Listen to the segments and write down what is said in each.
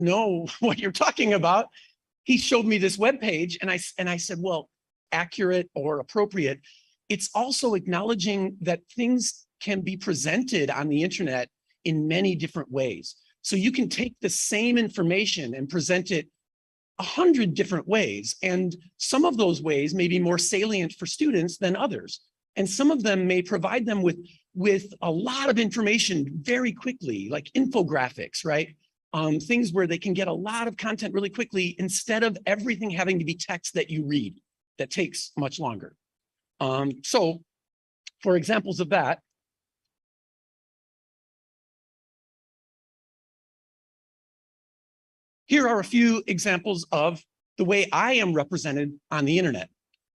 know what you're talking about. He showed me this webpage, and I said, well, accurate or appropriate. It's also acknowledging that things can be presented on the internet in many different ways. So you can take the same information and present it 100 different ways. And some of those ways may be more salient for students than others. And some of them may provide them with a lot of information very quickly, like infographics, right? Things where they can get a lot of content really quickly instead of everything having to be text that you read that takes much longer. So for examples of that, here are a few examples of the way I am represented on the internet.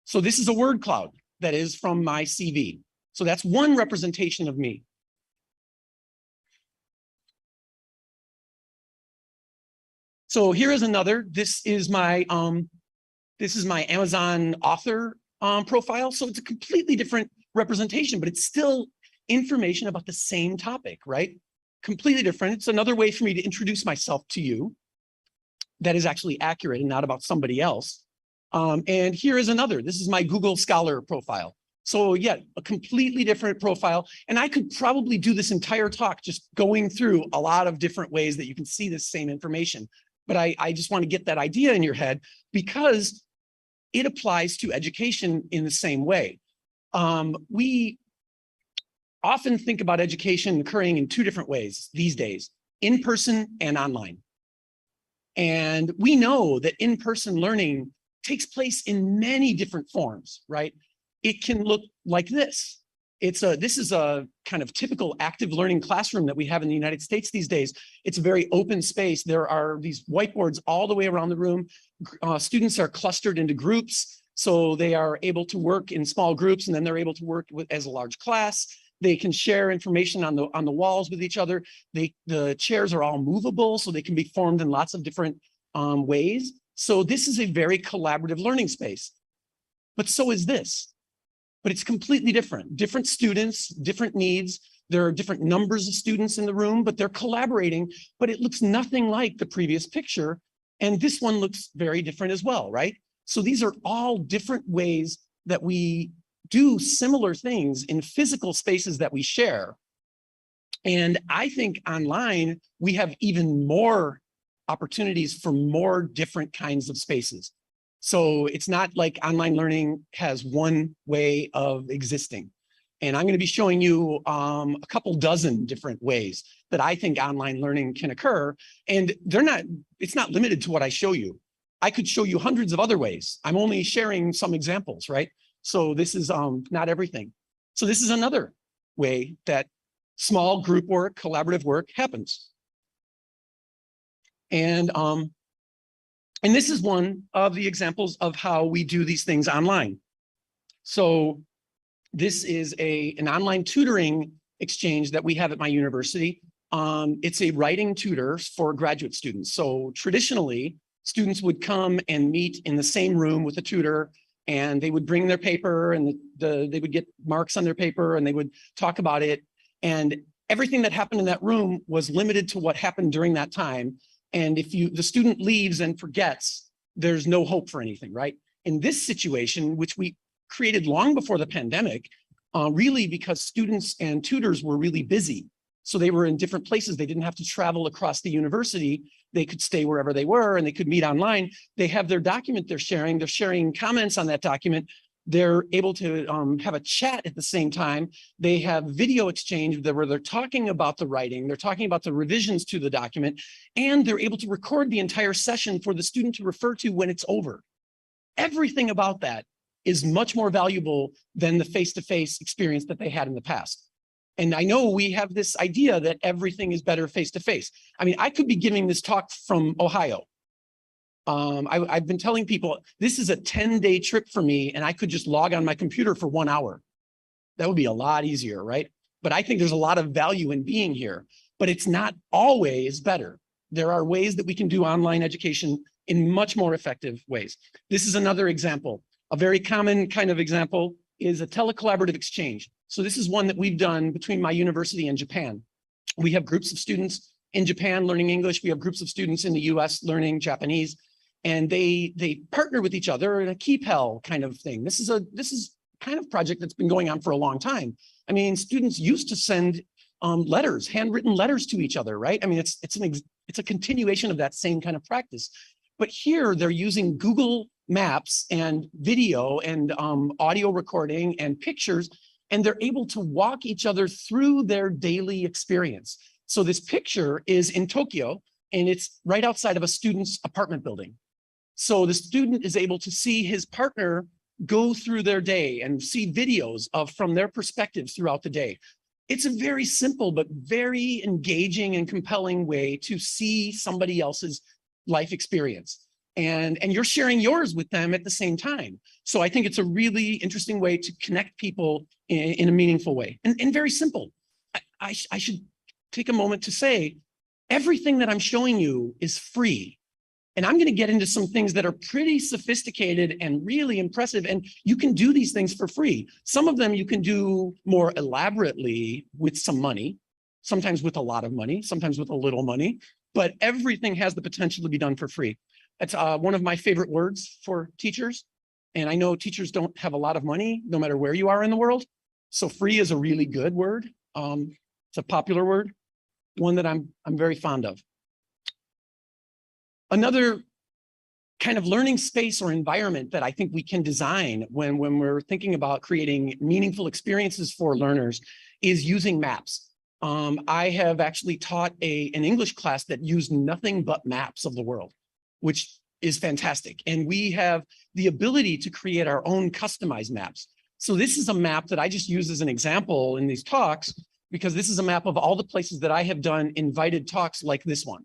So this is a word cloud that is from my CV. So that's one representation of me. So here is another. This is my Amazon author profile. So it's a completely different representation, but it's still information about the same topic, right? Completely different. It's another way for me to introduce myself to you that is actually accurate and not about somebody else. And here is another. This is my Google Scholar profile. So yeah, a completely different profile. And I could probably do this entire talk just going through a lot of different ways that you can see this same information. But I just want to get that idea in your head because it applies to education in the same way. We often think about education occurring in two different ways these days, in person and online. And we know that in-person learning takes place in many different forms, right? It can look like this. This is a kind of typical active learning classroom that we have in the United States these days. It's a very open space. There are these whiteboards all the way around the room. Students are clustered into groups, so they are able to work in small groups, and then they're able to work as a large class. They can share information on the walls with each other. The chairs are all movable, so they can be formed in lots of different ways. So this is a very collaborative learning space. But so is this. But it's completely different. Different students, different needs. There are different numbers of students in the room, but they're collaborating, but it looks nothing like the previous picture. And this one looks very different as well, right? So these are all different ways that we do similar things in physical spaces that we share. And I think online, we have even more opportunities for more different kinds of spaces. So it's not like online learning has one way of existing. And I'm going to be showing you a couple dozen different ways that I think online learning can occur. And it's not limited to what I show you. I could show you hundreds of other ways. I'm only sharing some examples, right? So this is not everything. So this is another way that small group work, collaborative work happens. And this is one of the examples of how we do these things online. So this is an online tutoring exchange that we have at my university. It's a writing tutor for graduate students. So traditionally, students would come and meet in the same room with a tutor, and they would bring their paper, and they would get marks on their paper, and they would talk about it. And everything that happened in that room was limited to what happened during that time. And if the student leaves and forgets, there's no hope for anything, right? In this situation, which we created long before the pandemic, really because students and tutors were really busy. So they were in different places. They didn't have to travel across the university. They could stay wherever they were, and they could meet online. They have their document they're sharing comments on that document. They're able to have a chat at the same time. They have video exchange where they're talking about the writing, they're talking about the revisions to the document, and they're able to record the entire session for the student to refer to when it's over. Everything about that is much more valuable than the face-to-face experience that they had in the past. And I know we have this idea that everything is better face-to-face. I mean, I could be giving this talk from Ohio. I've been telling people this is a 10-day trip for me, and I could just log on my computer for 1 hour. That would be a lot easier, right? But I think there's a lot of value in being here, but it's not always better. There are ways that we can do online education in much more effective ways. This is another example. A very common kind of example is a telecollaborative exchange. So this is one that we've done between my university and Japan. We have groups of students in Japan learning English. We have groups of students in the US learning Japanese, and they partner with each other in a KeyPel kind of thing. This is kind of project that's been going on for a long time. I mean, students used to send letters, handwritten letters to each other, right? I mean, it's a continuation of that same kind of practice. But here they're using Google Maps and video and audio recording and pictures, and they're able to walk each other through their daily experience. So this picture is in Tokyo, and it's right outside of a student's apartment building. So the student is able to see his partner go through their day and see videos from their perspectives throughout the day. It's a very simple but very engaging and compelling way to see somebody else's life experience. And you're sharing yours with them at the same time. So I think it's a really interesting way to connect people in a meaningful way and very simple. I should take a moment to say, everything that I'm showing you is free. And I'm going to get into some things that are pretty sophisticated and really impressive. And you can do these things for free. Some of them you can do more elaborately with some money, sometimes with a lot of money, sometimes with a little money, but everything has the potential to be done for free. That's one of my favorite words for teachers. And I know teachers don't have a lot of money, no matter where you are in the world. So free is a really good word. It's a popular word, one that I'm very fond of. Another kind of learning space or environment that I think we can design when we're thinking about creating meaningful experiences for learners is using maps. I have actually taught an English class that used nothing but maps of the world, which is fantastic. And we have the ability to create our own customized maps. So this is a map that I just use as an example in these talks, because this is a map of all the places that I have done invited talks like this one.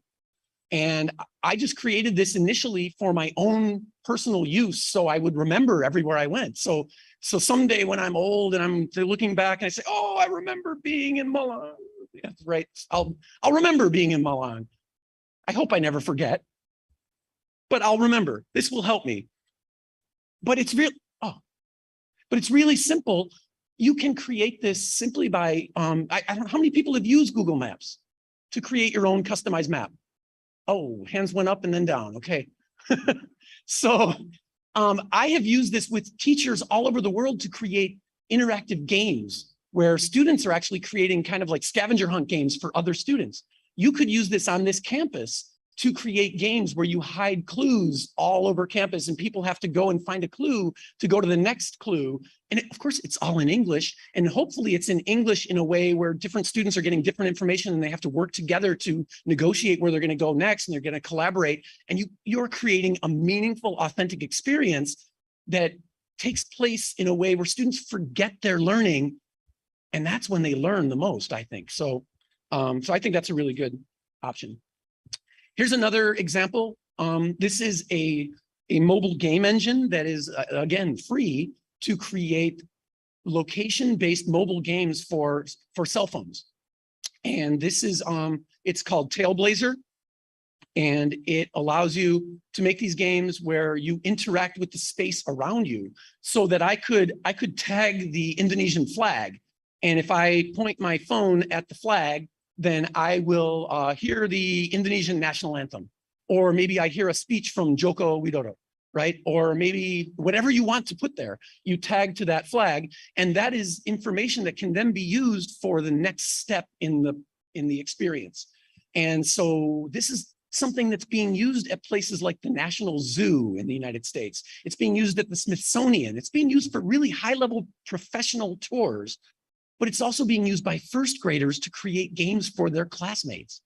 And I just created this initially for my own personal use, so I would remember everywhere I went. So someday when I'm old and I'm looking back and I say, oh, I remember being in Malang. Yeah, right. I'll remember being in Malang. I hope I never forget, but I'll remember. This will help me. But it's really simple. You can create this simply by, I don't know how many people have used Google Maps to create your own customized map. Oh, hands went up and then down. Okay. So I have used this with teachers all over the world to create interactive games where students are actually creating kind of like scavenger hunt games for other students. You could use this on this campus to create games where you hide clues all over campus and people have to go and find a clue to go to the next clue. And of course, it's all in English, and hopefully it's in English in a way where different students are getting different information and they have to work together to negotiate where they're going to go next, and they're going to collaborate. And you're creating a meaningful, authentic experience that takes place in a way where students forget their learning. And that's when they learn the most, I think. So I think that's a really good option. Here's another example. This is a mobile game engine that is, again, free to create location-based mobile games for cell phones. And this is, it's called Tailblazer. And it allows you to make these games where you interact with the space around you, so that I could tag the Indonesian flag. And if I point my phone at the flag, then I will hear the Indonesian national anthem, or maybe I hear a speech from Joko Widodo, right? Or maybe whatever you want to put there, you tag to that flag, and that is information that can then be used for the next step in the experience. And so this is something that's being used at places like the National Zoo in the United States. It's being used at the Smithsonian. It's being used for really high-level professional tours, but it's also being used by first graders to create games for their classmates.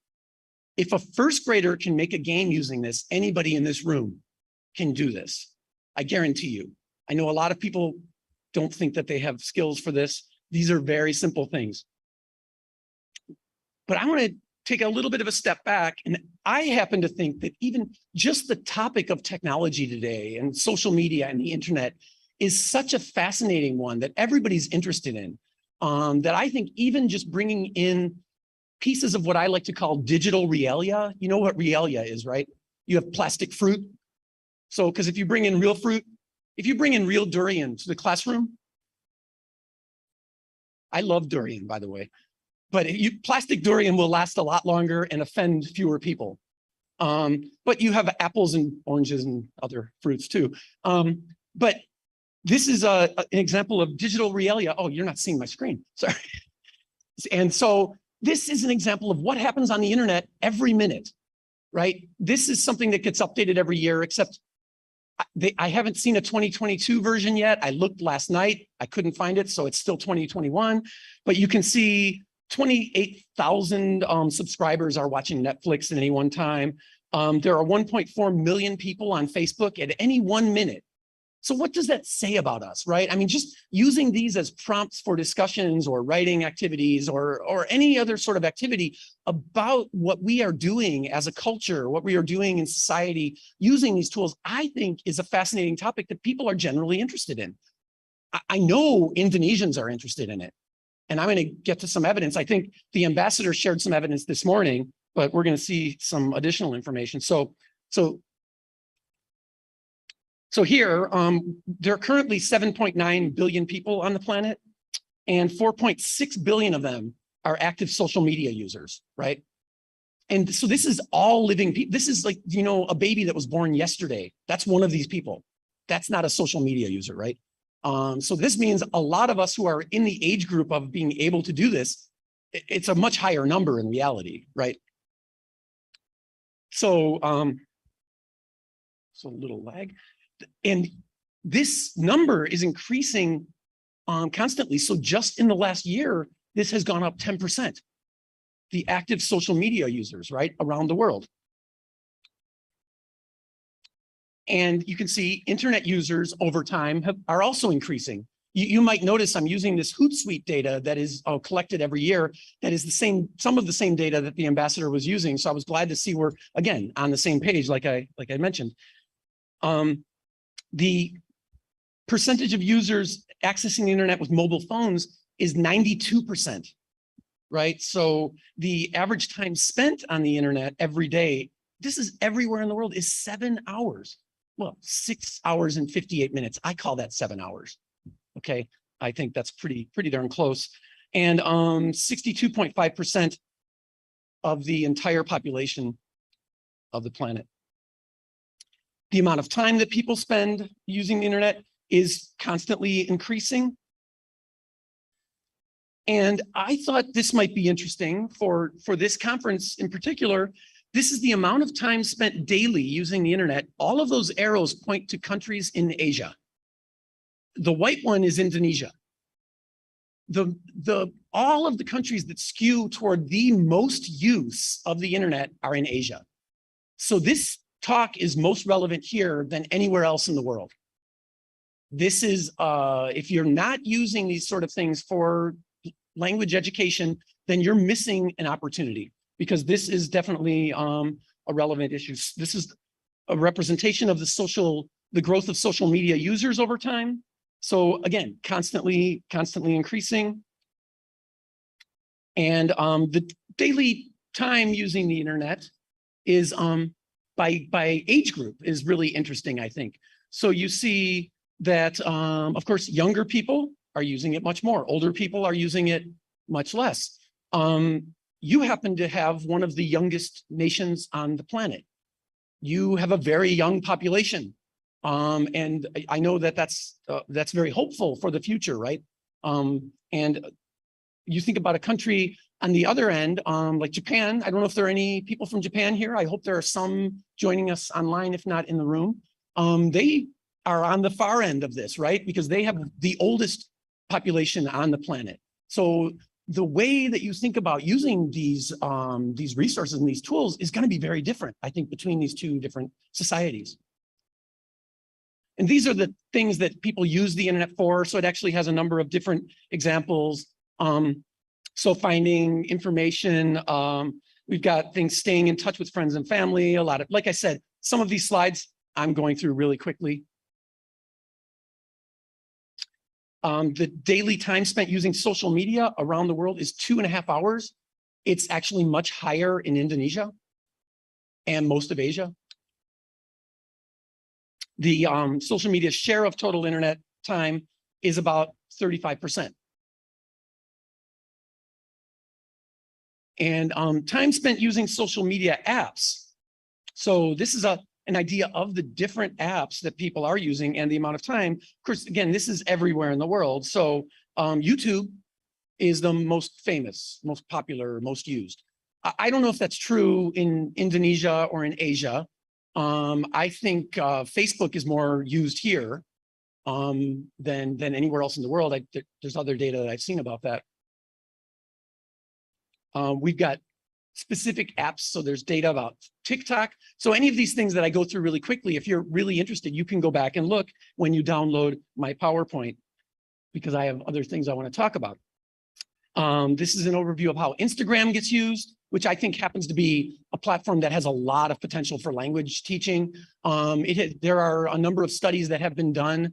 If a first grader can make a game using this, anybody in this room can do this. I guarantee you. I know a lot of people don't think that they have skills for this. These are very simple things. But I want to take a little bit of a step back, and I happen to think that even just the topic of technology today and social media and the internet is such a fascinating one that everybody's interested in. That I think even just bringing in pieces of what I like to call digital realia. You know what realia is, right? You have plastic fruit. So, because if you bring in real fruit, if you bring in real durian to the classroom, I love durian, by the way, but plastic durian will last a lot longer and offend fewer people. But you have apples and oranges and other fruits too. But this is an example of digital reality. Oh, you're not seeing my screen, sorry. And so this is an example of what happens on the internet every minute, right? This is something that gets updated every year, except I haven't seen a 2022 version yet. I looked last night, I couldn't find it, so it's still 2021. But you can see 28,000 subscribers are watching Netflix at any one time. There are 1.4 million people on Facebook at any 1 minute. So what does that say about us, right? I mean, just using these as prompts for discussions or writing activities or any other sort of activity about what we are doing as a culture, what we are doing in society, using these tools, I think is a fascinating topic that people are generally interested in. I know Indonesians are interested in it, and I'm going to get to some evidence. I think the ambassador shared some evidence this morning, but we're going to see some additional information. So here, there are currently 7.9 billion people on the planet, and 4.6 billion of them are active social media users, right? And so this is all living people. This is like, you know, a baby that was born yesterday. That's one of these people. That's not a social media user, right? So this means a lot of us who are in the age group of being able to do this, it's a much higher number in reality, right? So, so a little lag. And this number is increasing constantly. So just in the last year, this has gone up 10%. The active social media users, right, around the world. And you can see internet users over time are also increasing. You might notice I'm using this Hootsuite data that is collected every year. That is the same, some of the same data that the ambassador was using. So I was glad to see we're, again, on the same page, like I mentioned. The percentage of users accessing the internet with mobile phones is 92%, right? So the average time spent on the internet every day, this is everywhere in the world, is 7 hours. Well, 6 hours and 58 minutes. I call that 7 hours. Okay, I think that's pretty darn close. And 62.5% of the entire population of the planet. The amount of time that people spend using the internet is constantly increasing. And I thought this might be interesting for this conference in particular. This is the amount of time spent daily using the internet. All of those arrows point to countries in Asia. The white one is Indonesia. All of the countries that skew toward the most use of the internet are in Asia. So this talk is most relevant here than anywhere else in the world. This is, if you're not using these sort of things for language education, then you're missing an opportunity, because this is definitely a relevant issue. This is a representation of the growth of social media users over time. So again, constantly increasing. And the daily time using the internet is by age group is really interesting, I think. So you see that, of course, younger people are using it much more. Older people are using it much less. You happen to have one of the youngest nations on the planet. You have a very young population. And I know that that's very hopeful for the future, right? And you think about a country on the other end, like Japan. I don't know if there are any people from Japan here. I hope there are some joining us online, if not in the room. They are on the far end of this, right? Because they have the oldest population on the planet. So the way that you think about using these resources and these tools is going to be very different, I think, between these two different societies. And these are the things that people use the internet for. So it actually has a number of different examples. So finding information, we've got things staying in touch with friends and family, a lot of, like I said, some of these slides I'm going through really quickly. The daily time spent using social media around the world is 2.5 hours. It's actually much higher in Indonesia and most of Asia. The social media share of total internet time is about 35%. And time spent using social media apps. So this is an idea of the different apps that people are using and the amount of time. Of course, again, this is everywhere in the world. So YouTube is the most famous, most popular, most used. I don't know if that's true in Indonesia or in Asia. I think Facebook is more used here than anywhere else in the world. There's other data that I've seen about that. We've got specific apps. So there's data about TikTok. So any of these things that I go through really quickly, if you're really interested, you can go back and look when you download my PowerPoint, because I have other things I want to talk about. This is an overview of how Instagram gets used, which I think happens to be a platform that has a lot of potential for language teaching. There are a number of studies that have been done.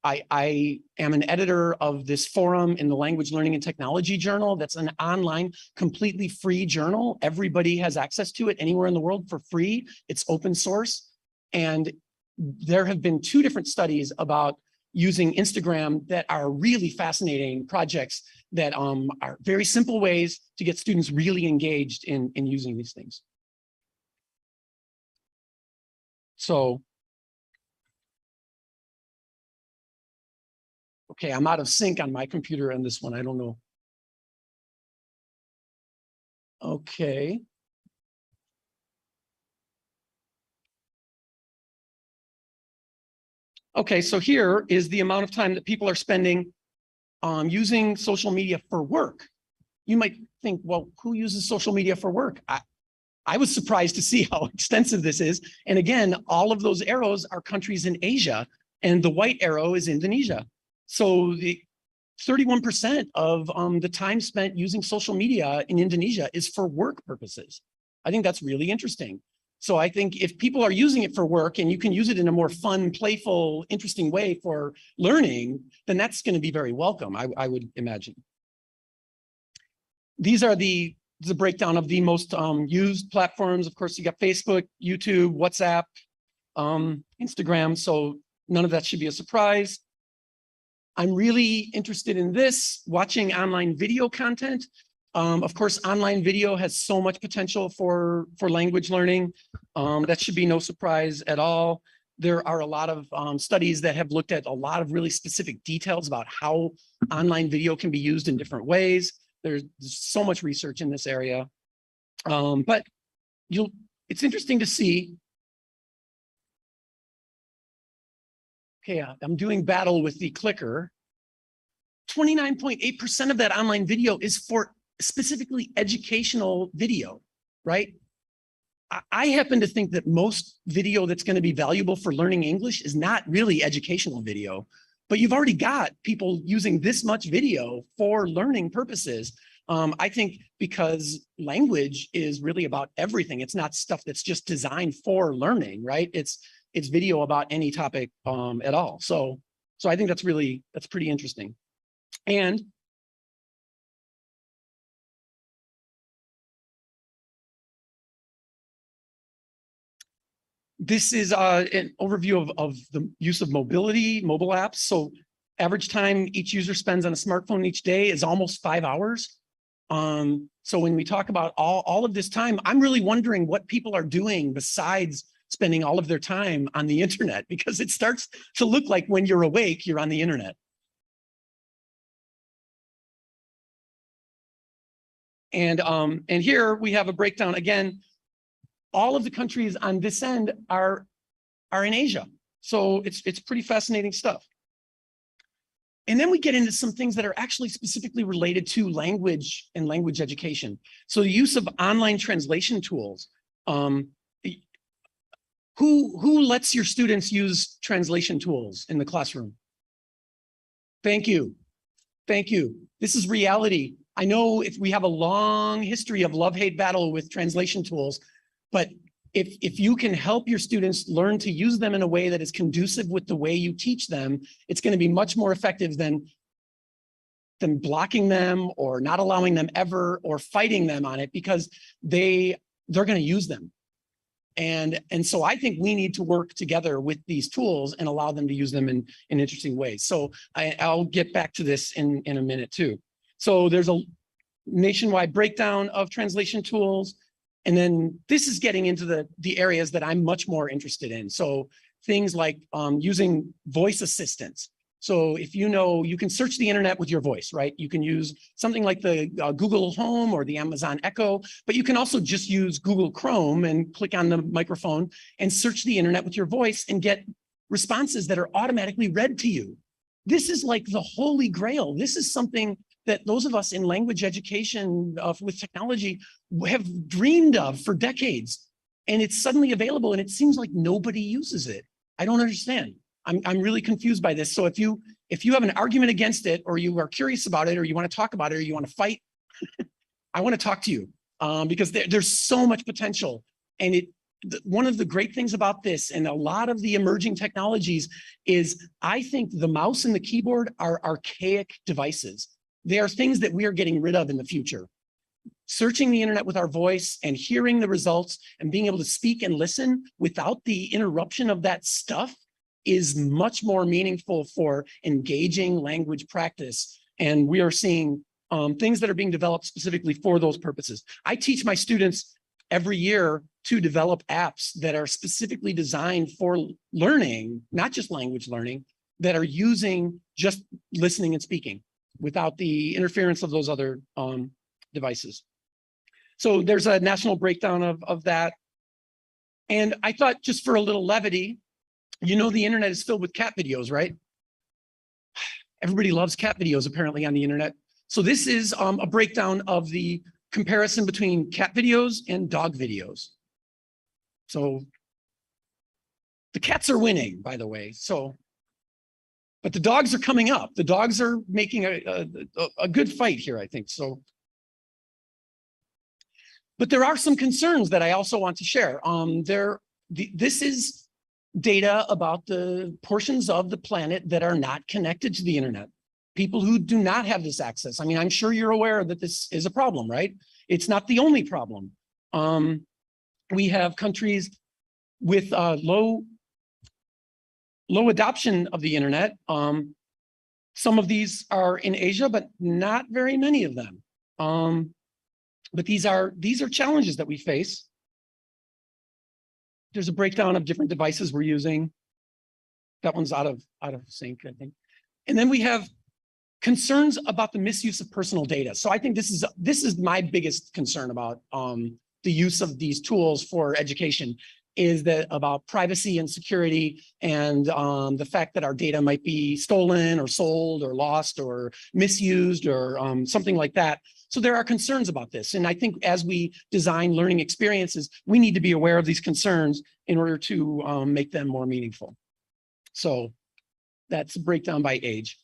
I am an editor of this forum in the Language Learning and Technology Journal. That's an online, completely free journal. Everybody has access to it anywhere in the world for free. It's open source. And there have been 2 different studies about using Instagram that are really fascinating projects that are very simple ways to get students really engaged in using these things. So, okay, I'm out of sync on my computer and this one, I don't know. Okay. Okay, so here is the amount of time that people are spending using social media for work. You might think, well, who uses social media for work? I was surprised to see how extensive this is. And again, all of those arrows are countries in Asia, and the white arrow is Indonesia. So the 31% of the time spent using social media in Indonesia is for work purposes. I think that's really interesting. So I think if people are using it for work and you can use it in a more fun, playful, interesting way for learning, then that's going to be very welcome, I would imagine. These are the breakdown of the most used platforms. Of course, you got Facebook, YouTube, WhatsApp, Instagram. So none of that should be a surprise. I'm really interested in this, watching online video content. Of course, online video has so much potential for language learning. That should be no surprise at all. There are a lot of studies that have looked at a lot of really specific details about how online video can be used in different ways. There's so much research in this area. But it's interesting to see. Okay, I'm doing battle with the clicker. 29.8% of that online video is for specifically educational video, right? I happen to think that most video that's going to be valuable for learning English is not really educational video, but you've already got people using this much video for learning purposes. I think because language is really about everything. It's not stuff that's just designed for learning, right? It's video about any topic at all. So I think that's pretty interesting. And this is an overview of the use of mobile apps. So average time each user spends on a smartphone each day is almost 5 hours. So when we talk about all of this time, I'm really wondering what people are doing besides spending all of their time on the internet, because it starts to look like when you're awake, you're on the internet. And here we have a breakdown. Again, all of the countries on this end are in Asia. So it's pretty fascinating stuff. And then we get into some things that are actually specifically related to language and language education. So the use of online translation tools. Who lets your students use translation tools in the classroom? Thank you. Thank you. This is reality. I know if we have a long history of love-hate battle with translation tools, but if you can help your students learn to use them in a way that is conducive with the way you teach them, it's going to be much more effective than blocking them or not allowing them ever or fighting them on it, because they're going to use them. And so I think we need to work together with these tools and allow them to use them in interesting ways. So I'll get back to this in a minute too. So there's nationwide breakdown of translation tools. And then this is getting into the areas that I'm much more interested in. So things like using voice assistants. So if you know, you can search the internet with your voice, right? You can use something like the Google Home or the Amazon Echo, but you can also just use Google Chrome and click on the microphone and search the internet with your voice and get responses that are automatically read to you. This is like the holy grail. This is something that those of us in language education with technology have dreamed of for decades. And it's suddenly available and it seems like nobody uses it. I don't understand. I'm really confused by this. So if you have an argument against it, or you are curious about it, or you want to talk about it, or you want to fight, I want to talk to you because there's so much potential. And one of the great things about this and a lot of the emerging technologies is I think the mouse and the keyboard are archaic devices. They are things that we are getting rid of in the future. Searching the internet with our voice and hearing the results and being able to speak and listen without the interruption of that stuff is much more meaningful for engaging language practice. And we are seeing things that are being developed specifically for those purposes. I teach my students every year to develop apps that are specifically designed for learning, not just language learning, that are using just listening and speaking without the interference of those other devices. So there's a national breakdown of that. And I thought, just for a little levity, you know, the internet is filled with cat videos, right? Everybody loves cat videos apparently on the internet. So this is a breakdown of the comparison between cat videos and dog videos. So the cats are winning, by the way. So, but the dogs are coming up. The dogs are making a good fight here, I think. So, but there are some concerns that I also want to share. This is data about the portions of the planet that are not connected to the internet. People who do not have this access. I mean, I'm sure you're aware that this is a problem, right? It's not the only problem. We have countries with low adoption of the internet. Some of these are in Asia, but not very many of them. But these are challenges that we face. There's a breakdown of different devices we're using. That one's out of sync, I think. And then we have concerns about the misuse of personal data. So I think this is my biggest concern about the use of these tools for education, is that about privacy and security, and the fact that our data might be stolen or sold or lost or misused or something like that. So there are concerns about this. And I think as we design learning experiences, we need to be aware of these concerns in order to make them more meaningful. So that's a breakdown by age.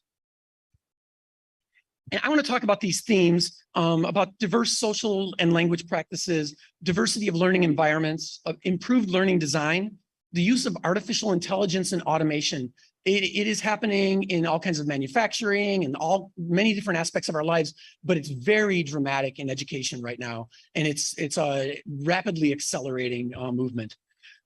And I want to talk about these themes about diverse social and language practices, diversity of learning environments, improved learning design, the use of artificial intelligence and automation. It is happening in all kinds of manufacturing and many different aspects of our lives, but it's very dramatic in education right now. And it's a rapidly accelerating movement.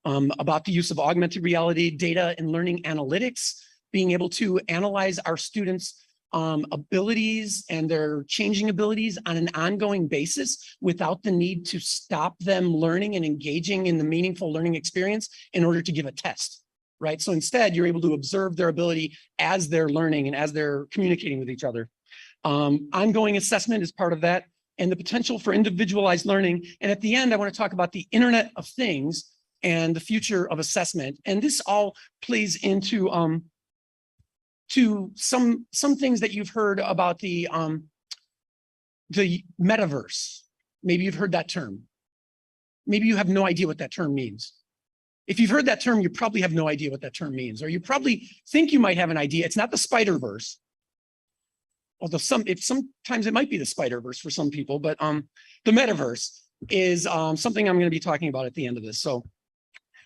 About the use of augmented reality, data and learning analytics, being able to analyze our students' abilities and their changing abilities on an ongoing basis without the need to stop them learning and engaging in the meaningful learning experience in order to give a test. Right? So instead, you're able to observe their ability as they're learning and as they're communicating with each other. Ongoing assessment is part of that, and the potential for individualized learning. And at the end, I want to talk about the Internet of Things and the future of assessment. And this all plays into to some things that you've heard about the metaverse. Maybe you've heard that term. Maybe you have no idea what that term means. If you've heard that term, you probably have no idea what that term means, or you probably think you might have an idea. It's not the Spider-Verse, although sometimes it might be the Spider-Verse for some people, but the metaverse is something I'm going to be talking about at the end of this. So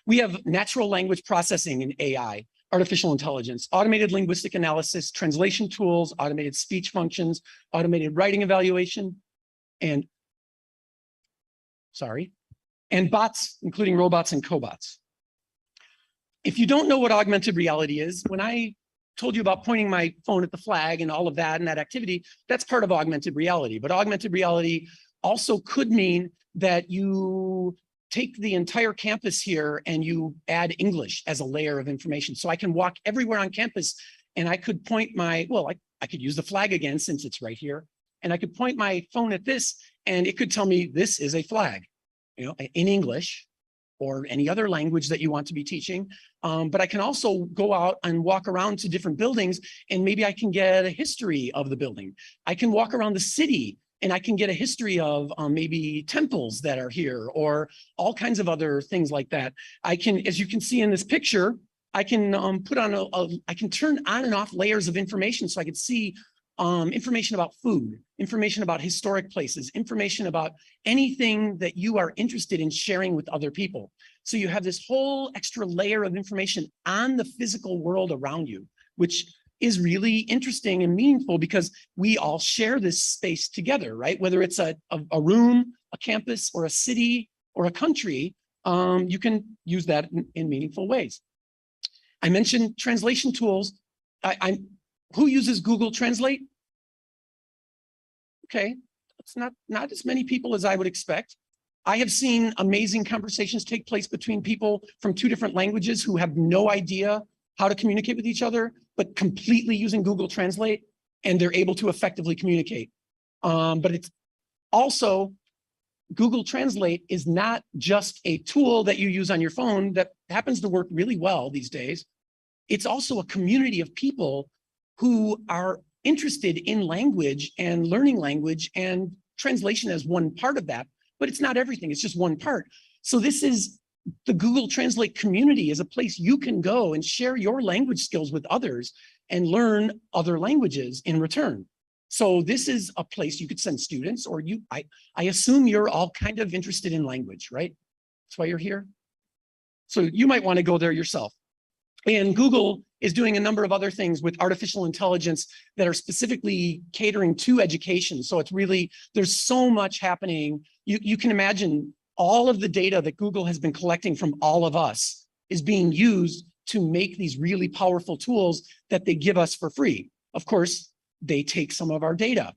we have natural language processing and AI, artificial intelligence, automated linguistic analysis, translation tools, automated speech functions, automated writing evaluation, and bots, including robots and cobots. If you don't know what augmented reality is, when I told you about pointing my phone at the flag and all of that and that activity, that's part of augmented reality. But augmented reality also could mean that you take the entire campus here and you add English as a layer of information. So I can walk everywhere on campus and I could point my, well, I could use the flag again since it's right here. And I could point my phone at this and it could tell me this is a flag, you know, in English or any other language that you want to be teaching. But I can also go out and walk around to different buildings and maybe I can get a history of the building. I can walk around the city and I can get a history of maybe temples that are here or all kinds of other things like that. I can, as you can see in this picture, I can put on I can turn on and off layers of information so I could see information about food, information about historic places, information about anything that you are interested in sharing with other people. So you have this whole extra layer of information on the physical world around you, which is really interesting and meaningful because we all share this space together, right? Whether it's a room, a campus, or a city, or a country, you can use that in meaningful ways. I mentioned translation tools. Who uses Google Translate? Okay, it's not as many people as I would expect. I have seen amazing conversations take place between people from 2 different languages who have no idea how to communicate with each other, but completely using Google Translate, and they're able to effectively communicate. But it's also, Google Translate is not just a tool that you use on your phone that happens to work really well these days. It's also a community of people who are interested in language and learning language, and translation as one part of that, but it's not everything, it's just one part. So this is the Google Translate community is a place you can go and share your language skills with others and learn other languages in return. So this is a place you could send students, or I assume you're all kind of interested in language, right? That's why you're here. So you might want to go there yourself. And Google is doing a number of other things with artificial intelligence that are specifically catering to education. So it's really, there's so much happening. You can imagine all of the data that Google has been collecting from all of us is being used to make these really powerful tools that they give us for free. Of course, they take some of our data.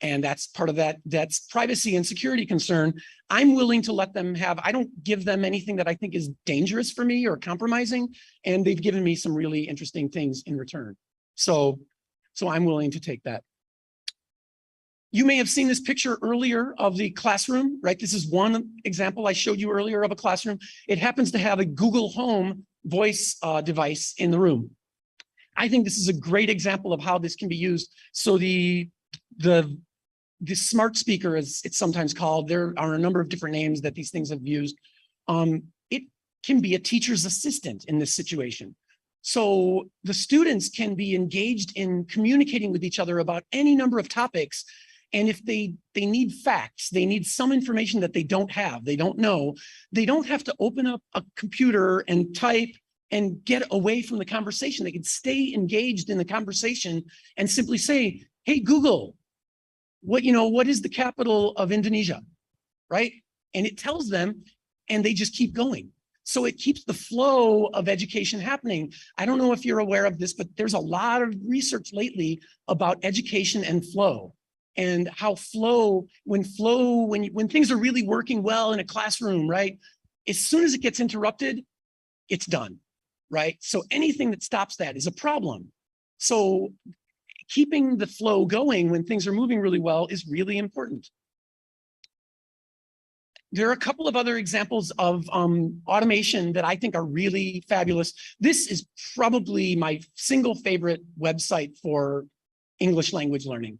And that's part of that's privacy and security concern. I'm willing to let them have, I don't give them anything that I think is dangerous for me or compromising. And they've given me some really interesting things in return. So I'm willing to take that. You may have seen this picture earlier of the classroom, right? This is one example I showed you earlier of a classroom. It happens to have a Google Home voice device in the room. I think this is a great example of how this can be used. So the smart speaker, as it's sometimes called, there are a number of different names that these things have used. It can be a teacher's assistant in this situation. So the students can be engaged in communicating with each other about any number of topics. And if they need facts, they need some information that they don't have, they don't know, they don't have to open up a computer and type and get away from the conversation. They can stay engaged in the conversation and simply say, hey, Google, what is the capital of Indonesia, right? And it tells them, and they just keep going. So it keeps the flow of education happening. I don't know if you're aware of this, but there's a lot of research lately about education and flow, and how when things are really working well in a classroom, right? As soon as it gets interrupted, it's done, right? So anything that stops that is a problem. So keeping the flow going when things are moving really well is really important. There are a couple of other examples of automation that I think are really fabulous. This is probably my single favorite website for English language learning.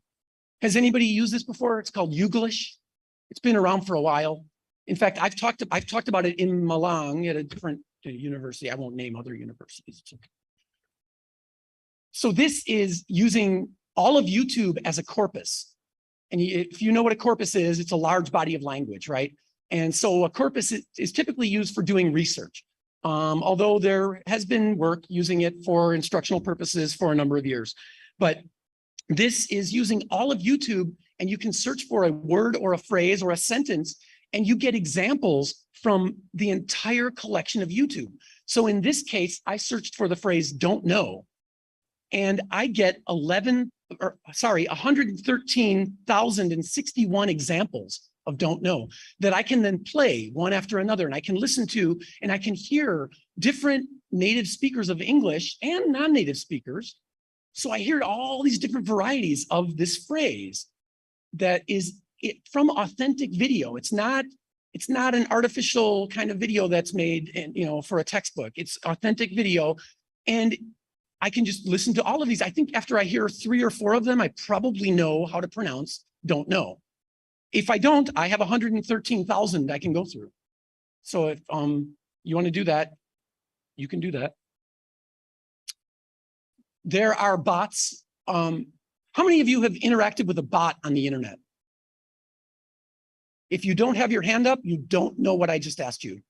Has anybody used this before? It's called Youglish. It's been around for a while. In fact, I've talked about it in Malang at a different university. I won't name other universities. It's okay. So this is using all of YouTube as a corpus. And if you know what a corpus is, it's a large body of language, right? And so a corpus is typically used for doing research, although there has been work using it for instructional purposes for a number of years. But this is using all of YouTube, and you can search for a word or a phrase or a sentence, and you get examples from the entire collection of YouTube. So in this case, I searched for the phrase "don't know," and I get 113,061 examples of don't know that I can then play one after another, and I can listen to, and I can hear different native speakers of English and non-native speakers. So I hear all these different varieties of this phrase that is from authentic video. It's not an artificial kind of video that's made, for a textbook. It's authentic video, and I can just listen to all of these. I think after I hear 3 or 4 of them, I probably know how to pronounce don't know. If I don't, I have 113,000 I can go through. So if you want to do that, you can do that. There are bots. How many of you have interacted with a bot on the internet? If you don't have your hand up, you don't know what I just asked you.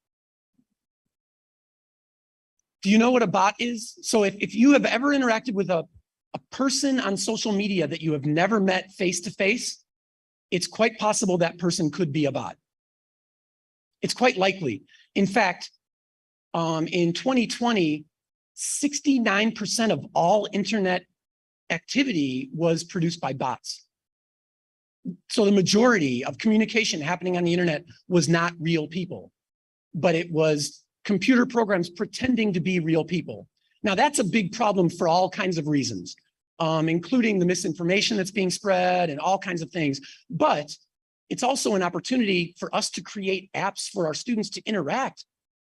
Do you know what a bot is? So if you have ever interacted with a person on social media that you have never met face to face, it's quite possible that person could be a bot. It's quite likely. In fact, in 2020, 69% of all internet activity was produced by bots. So the majority of communication happening on the internet was not real people, but it was computer programs pretending to be real people. Now that's a big problem for all kinds of reasons, including the misinformation that's being spread and all kinds of things. But it's also an opportunity for us to create apps for our students to interact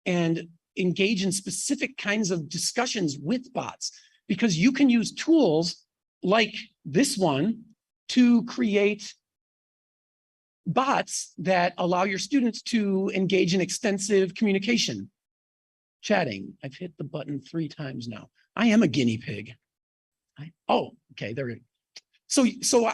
and engage in specific kinds of discussions with bots, because you can use tools like this one to create bots that allow your students to engage in extensive communication. Chatting. I've hit the button 3 times now. I am a guinea pig. Oh, okay, there we go. So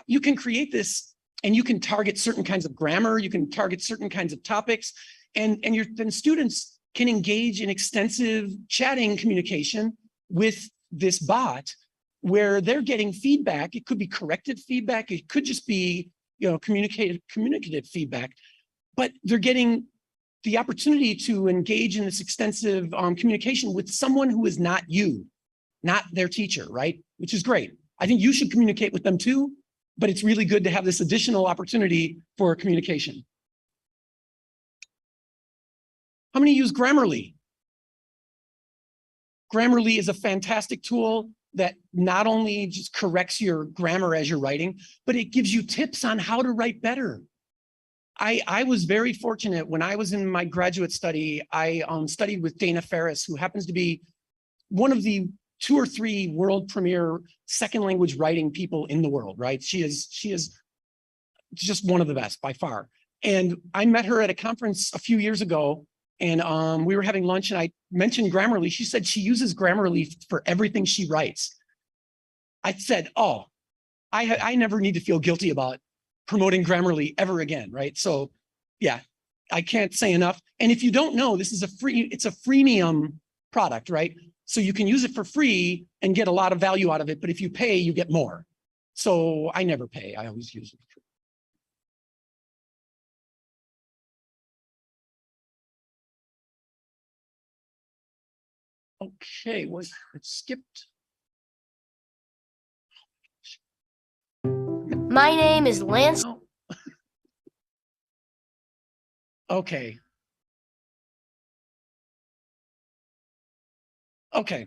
you can create this, and you can target certain kinds of grammar, you can target certain kinds of topics, and then students can engage in extensive chatting communication with this bot where they're getting feedback. It could be corrected feedback, it could just be communicative feedback, but they're getting the opportunity to engage in this extensive communication with someone who is not you, not their teacher, right? Which is great. I think you should communicate with them too, but it's really good to have this additional opportunity for communication. How many use Grammarly? Grammarly is a fantastic tool that not only just corrects your grammar as you're writing, but it gives you tips on how to write better. I was very fortunate when I was in my graduate study. I studied with Dana Ferris, who happens to be one of the 2 or 3 world premier second language writing people in the world, right? She is just one of the best by far. And I met her at a conference a few years ago, and we were having lunch, and I mentioned Grammarly. She said she uses Grammarly for everything she writes. I said, oh, I never need to feel guilty about promoting Grammarly ever again, right? So yeah, I can't say enough. And if you don't know, this is it's a freemium product, right? So you can use it for free and get a lot of value out of it, but if you pay, you get more. So I never pay, I always use it for free. Okay, it skipped. My name is Lance. Oh. Okay. Okay.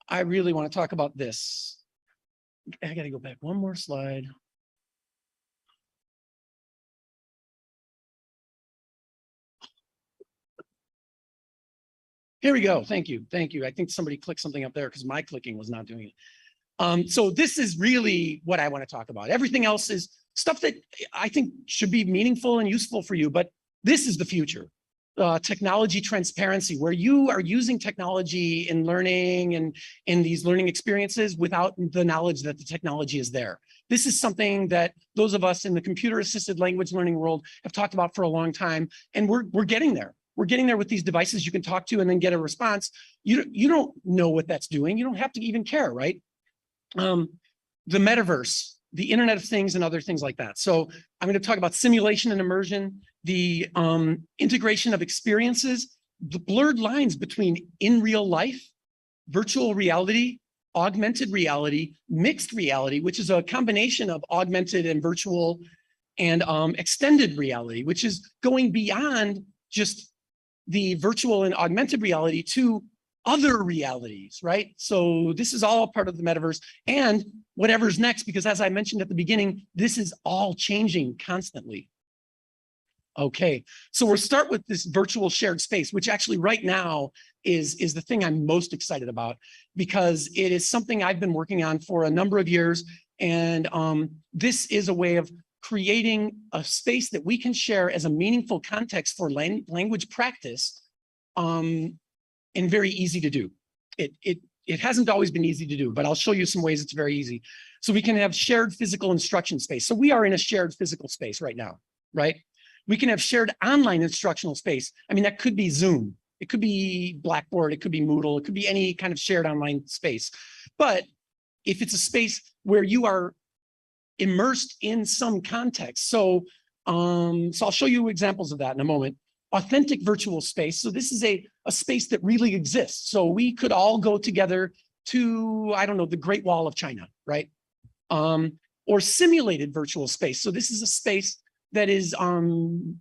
I really want to talk about this. I got to go back one more slide. Here we go. Thank you. Thank you. I think somebody clicked something up there because my clicking was not doing it. So this is really what I want to talk about. Everything else is stuff that I think should be meaningful and useful for you, but this is the future. Technology transparency, where you are using technology in learning and in these learning experiences without the knowledge that the technology is there. This is something that those of us in the computer-assisted language learning world have talked about for a long time, and we're getting there. We're getting there with these devices you can talk to and then get a response. You don't know what that's doing. You don't have to even care, right? The metaverse, the Internet of Things, and other things like that. So I'm going to talk about simulation and immersion, the integration of experiences, the blurred lines between in real life virtual reality, augmented reality, mixed reality, which is a combination of augmented and virtual, and extended reality, which is going beyond just the virtual and augmented reality to other realities, right? So this is all part of the metaverse and whatever's next, because as I mentioned at the beginning, this is all changing constantly. Okay, so we'll start with this virtual shared space, which actually right now is the thing I'm most excited about, because it is something I've been working on for a number of years. And this is a way of creating a space that we can share as a meaningful context for language practice, and very easy to do. It hasn't always been easy to do, but I'll show you some ways it's very easy. So we can have shared physical instruction space. So we are in a shared physical space right now, right? We can have shared online instructional space. I mean, that could be Zoom. It could be Blackboard. It could be Moodle. It could be any kind of shared online space. But if it's a space where you are immersed in some context, so I'll show you examples of that in a moment. Authentic virtual space. So this is a space that really exists. So we could all go together to, I don't know, the Great Wall of China, right? Or simulated virtual space. So this is a space that is,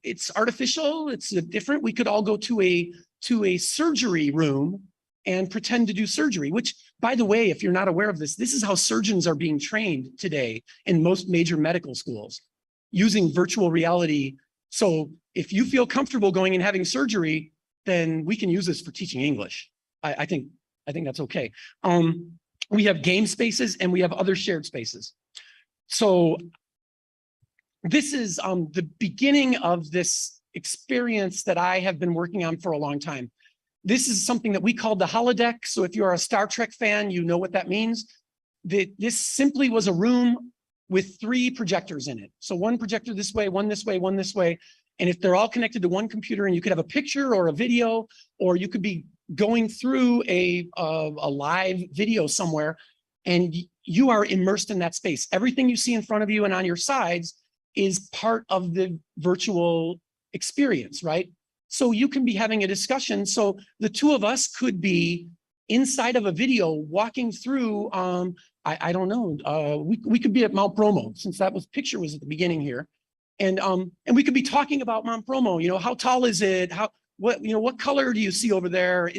it's artificial, it's different. We could all go to a surgery room and pretend to do surgery, which, by the way, if you're not aware of this, this is how surgeons are being trained today in most major medical schools, using virtual reality. So if you feel comfortable going and having surgery, then we can use this for teaching English. I think that's okay. We have game spaces and we have other shared spaces. So this is the beginning of this experience that I have been working on for a long time. This is something that we call the Holodeck. So if you're a Star Trek fan, you know what that means. This simply was a room with 3 projectors in it. So one projector this way, one this way, one this way. And if they're all connected to one computer, and you could have a picture or a video, or you could be going through a live video somewhere, and you are immersed in that space. Everything you see in front of you and on your sides is part of the virtual experience, right? So you can be having a discussion. So the 2 of us could be inside of a video walking through, I don't know, we could be at Mount Bromo, since that picture was at the beginning here. And we could be talking about Mount Bromo, you know, how tall is it? What color do you see over there?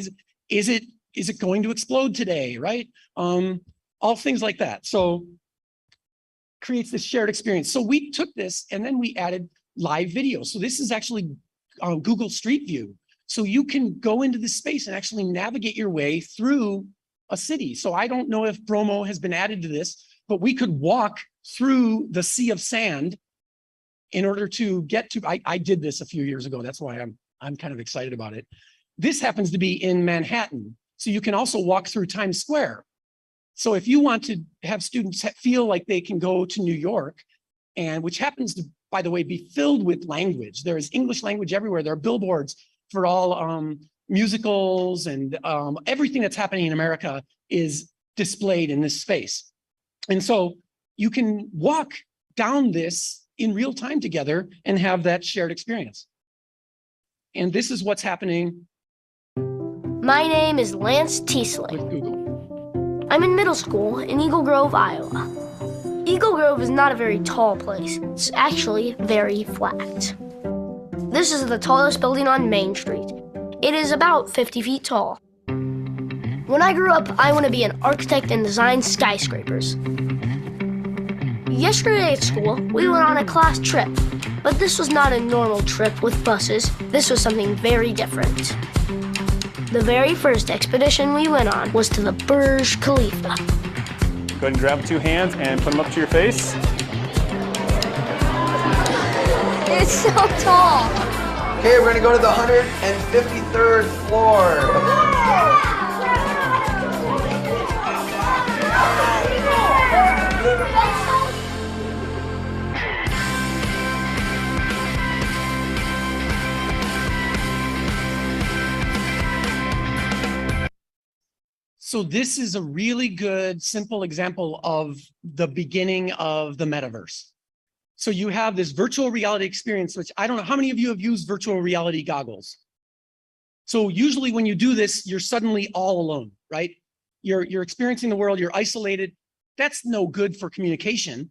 Is it going to explode today, right? All things like that. So creates this shared experience. So we took this and then we added live video. So this is actually Google Street View. So you can go into this space and actually navigate your way through a city. So I don't know if Bromo has been added to this, but we could walk through the sea of sand in order to get to, I did this a few years ago. That's why I'm kind of excited about it. This happens to be in Manhattan. So you can also walk through Times Square. So if you want to have students feel like they can go to New York, and which happens to, by the way, be filled with language. There is English language everywhere. There are billboards for all musicals, and everything that's happening in America is displayed in this space. And so you can walk down this in real time together and have that shared experience. And this is what's happening. My name is Lance Teesling. With Google. I'm in middle school in Eagle Grove, Iowa. Eagle Grove is not a very tall place. It's actually very flat. This is the tallest building on Main Street. It is about 50 feet tall. When I grew up, I want to be an architect and design skyscrapers. Yesterday at school, we went on a class trip, but this was not a normal trip with buses. This was something very different. The very first expedition we went on was to the Burj Khalifa. Go ahead and grab 2 hands and put them up to your face. It's so tall. Okay, we're gonna go to the 153rd floor. So this is a really good, simple example of the beginning of the metaverse. So you have this virtual reality experience, which I don't know, how many of you have used virtual reality goggles? So usually when you do this, you're suddenly all alone, right? you're experiencing the world, you're isolated. That's no good for communication.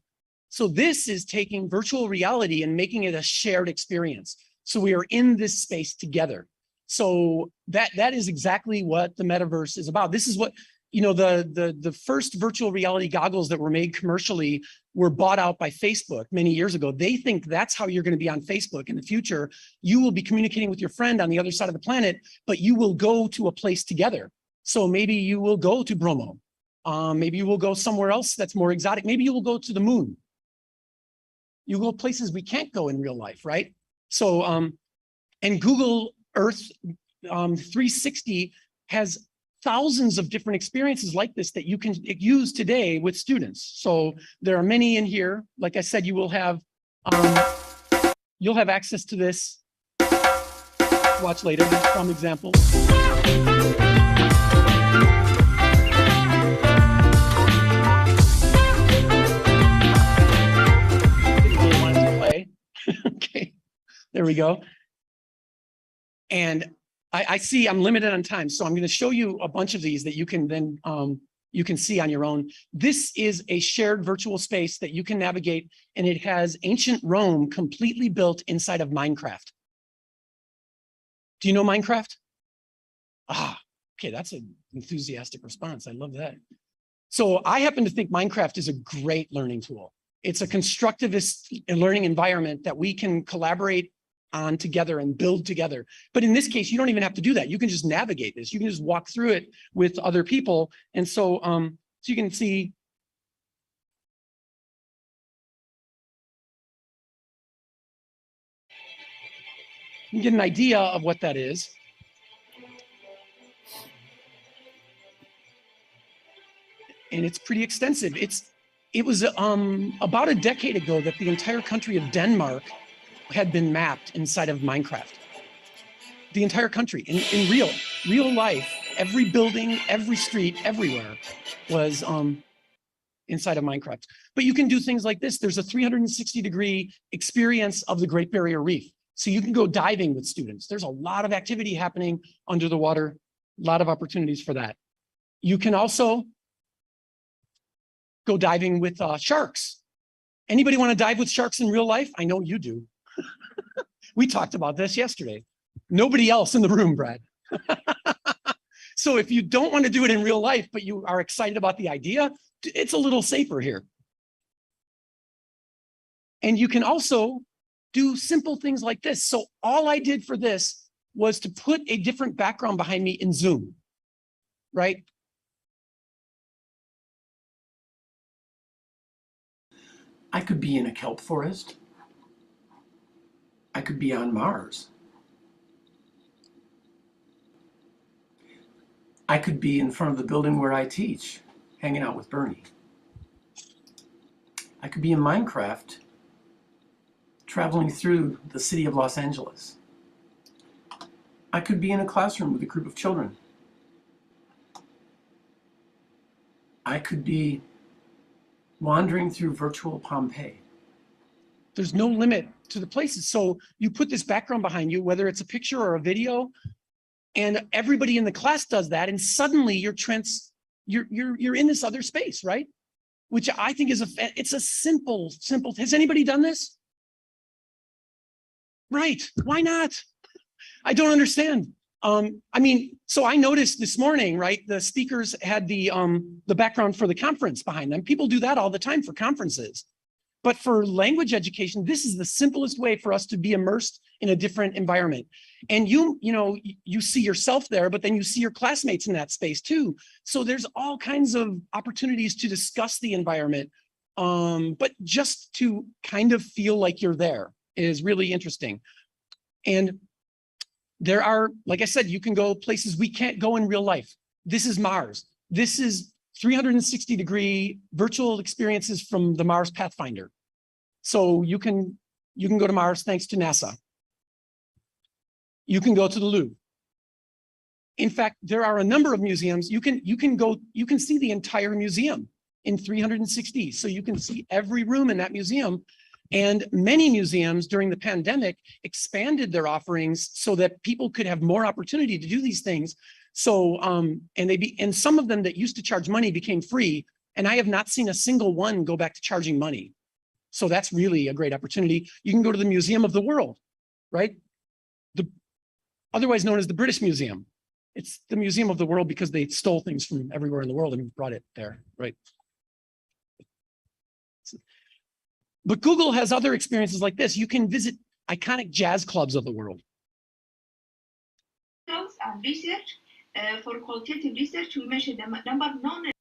So this is taking virtual reality and making it a shared experience. So we are in this space together. So that is exactly what the metaverse is about. This is what, you know, the first virtual reality goggles that were made commercially were bought out by Facebook many years ago. They think that's how you're going to be on Facebook in the future. You will be communicating with your friend on the other side of the planet, but you will go to a place together. So maybe you will go to Bromo. Maybe you will go somewhere else that's more exotic. Maybe you will go to the moon. You go places we can't go in real life, right? So, and Google Earth 360 has thousands of different experiences like this that you can use today with students. So there are many in here. Like I said, you will have, you'll have access to this. Watch later, some examples. Okay, there we go. And I see I'm limited on time, so I'm going to show you a bunch of these that you can then you can see on your own. This is a shared virtual space that you can navigate, and it has ancient Rome completely built inside of Minecraft. Do you know Minecraft? Ah, okay, that's an enthusiastic response. I love that. So I happen to think Minecraft is a great learning tool. It's a constructivist learning environment that we can collaborate on together and build together. But in this case, you don't even have to do that. You can just navigate this. You can just walk through it with other people. And so, so you can see. You can get an idea of what that is. And it's pretty extensive. It was about a decade ago that the entire country of Denmark had been mapped inside of Minecraft. The entire country, in real life, every building, every street, everywhere was inside of Minecraft. But you can do things like this. There's a 360-degree experience of the Great Barrier Reef. So you can go diving with students. There's a lot of activity happening under the water, a lot of opportunities for that. You can also go diving with sharks. Anybody want to dive with sharks in real life? I know you do. We talked about this yesterday. Nobody else in the room, Brad. So if you don't want to do it in real life, but you are excited about the idea, it's a little safer here. And you can also do simple things like this. So all I did for this was to put a different background behind me in Zoom, right? I could be in a kelp forest. I could be on Mars. I could be in front of the building where I teach, hanging out with Bernie. I could be in Minecraft, traveling through the city of Los Angeles. I could be in a classroom with a group of children. I could be wandering through virtual Pompeii. There's no limit to the places. So you put this background behind you, whether it's a picture or a video, and everybody in the class does that, and suddenly you're in this other space, right? Which I think is it's a simple. Has anybody done this? Right? Why not? I don't understand. I mean, so I noticed this morning, right? The speakers had the background for the conference behind them. People do that all the time for conferences. But for language education, this is the simplest way for us to be immersed in a different environment. And you see yourself there, but then you see your classmates in that space too. So there's all kinds of opportunities to discuss the environment, but just to kind of feel like you're there is really interesting. And there are, like I said, you can go places we can't go in real life. This is Mars. This is 360-degree virtual experiences from the Mars Pathfinder. So you can go to Mars thanks to NASA. You can go to the Louvre. In fact, there are a number of museums. You can see the entire museum in 360. So you can see every room in that museum. And many museums during the pandemic expanded their offerings so that people could have more opportunity to do these things. So, and some of them that used to charge money became free. And I have not seen a single one go back to charging money. So that's really a great opportunity. You can go to the Museum of the World, right? Otherwise known as the British Museum. It's the Museum of the World because they stole things from everywhere in the world and brought it there, right? But Google has other experiences like this. You can visit iconic jazz clubs of the world. Research for qualitative research, we measure the number of non.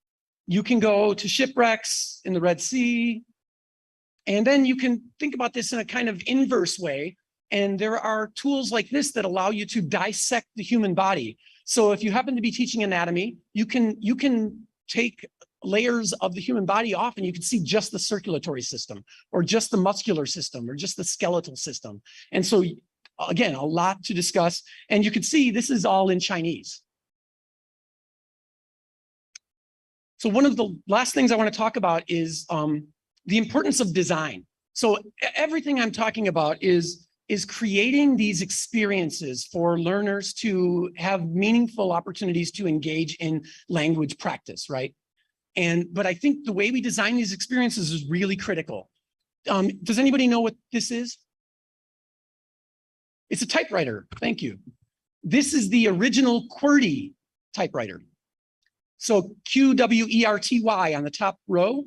You can go to shipwrecks in the Red Sea. And then you can think about this in a kind of inverse way. And there are tools like this that allow you to dissect the human body. So if you happen to be teaching anatomy, you can take layers of the human body off and you can see just the circulatory system or just the muscular system or just the skeletal system. And so again, a lot to discuss. And you can see this is all in Chinese. So one of the last things I want to talk about is the importance of design. So everything I'm talking about is creating these experiences for learners to have meaningful opportunities to engage in language practice, right? But I think the way we design these experiences is really critical. Does anybody know what this is? It's a typewriter, thank you. This is the original QWERTY typewriter. So QWERTY on the top row.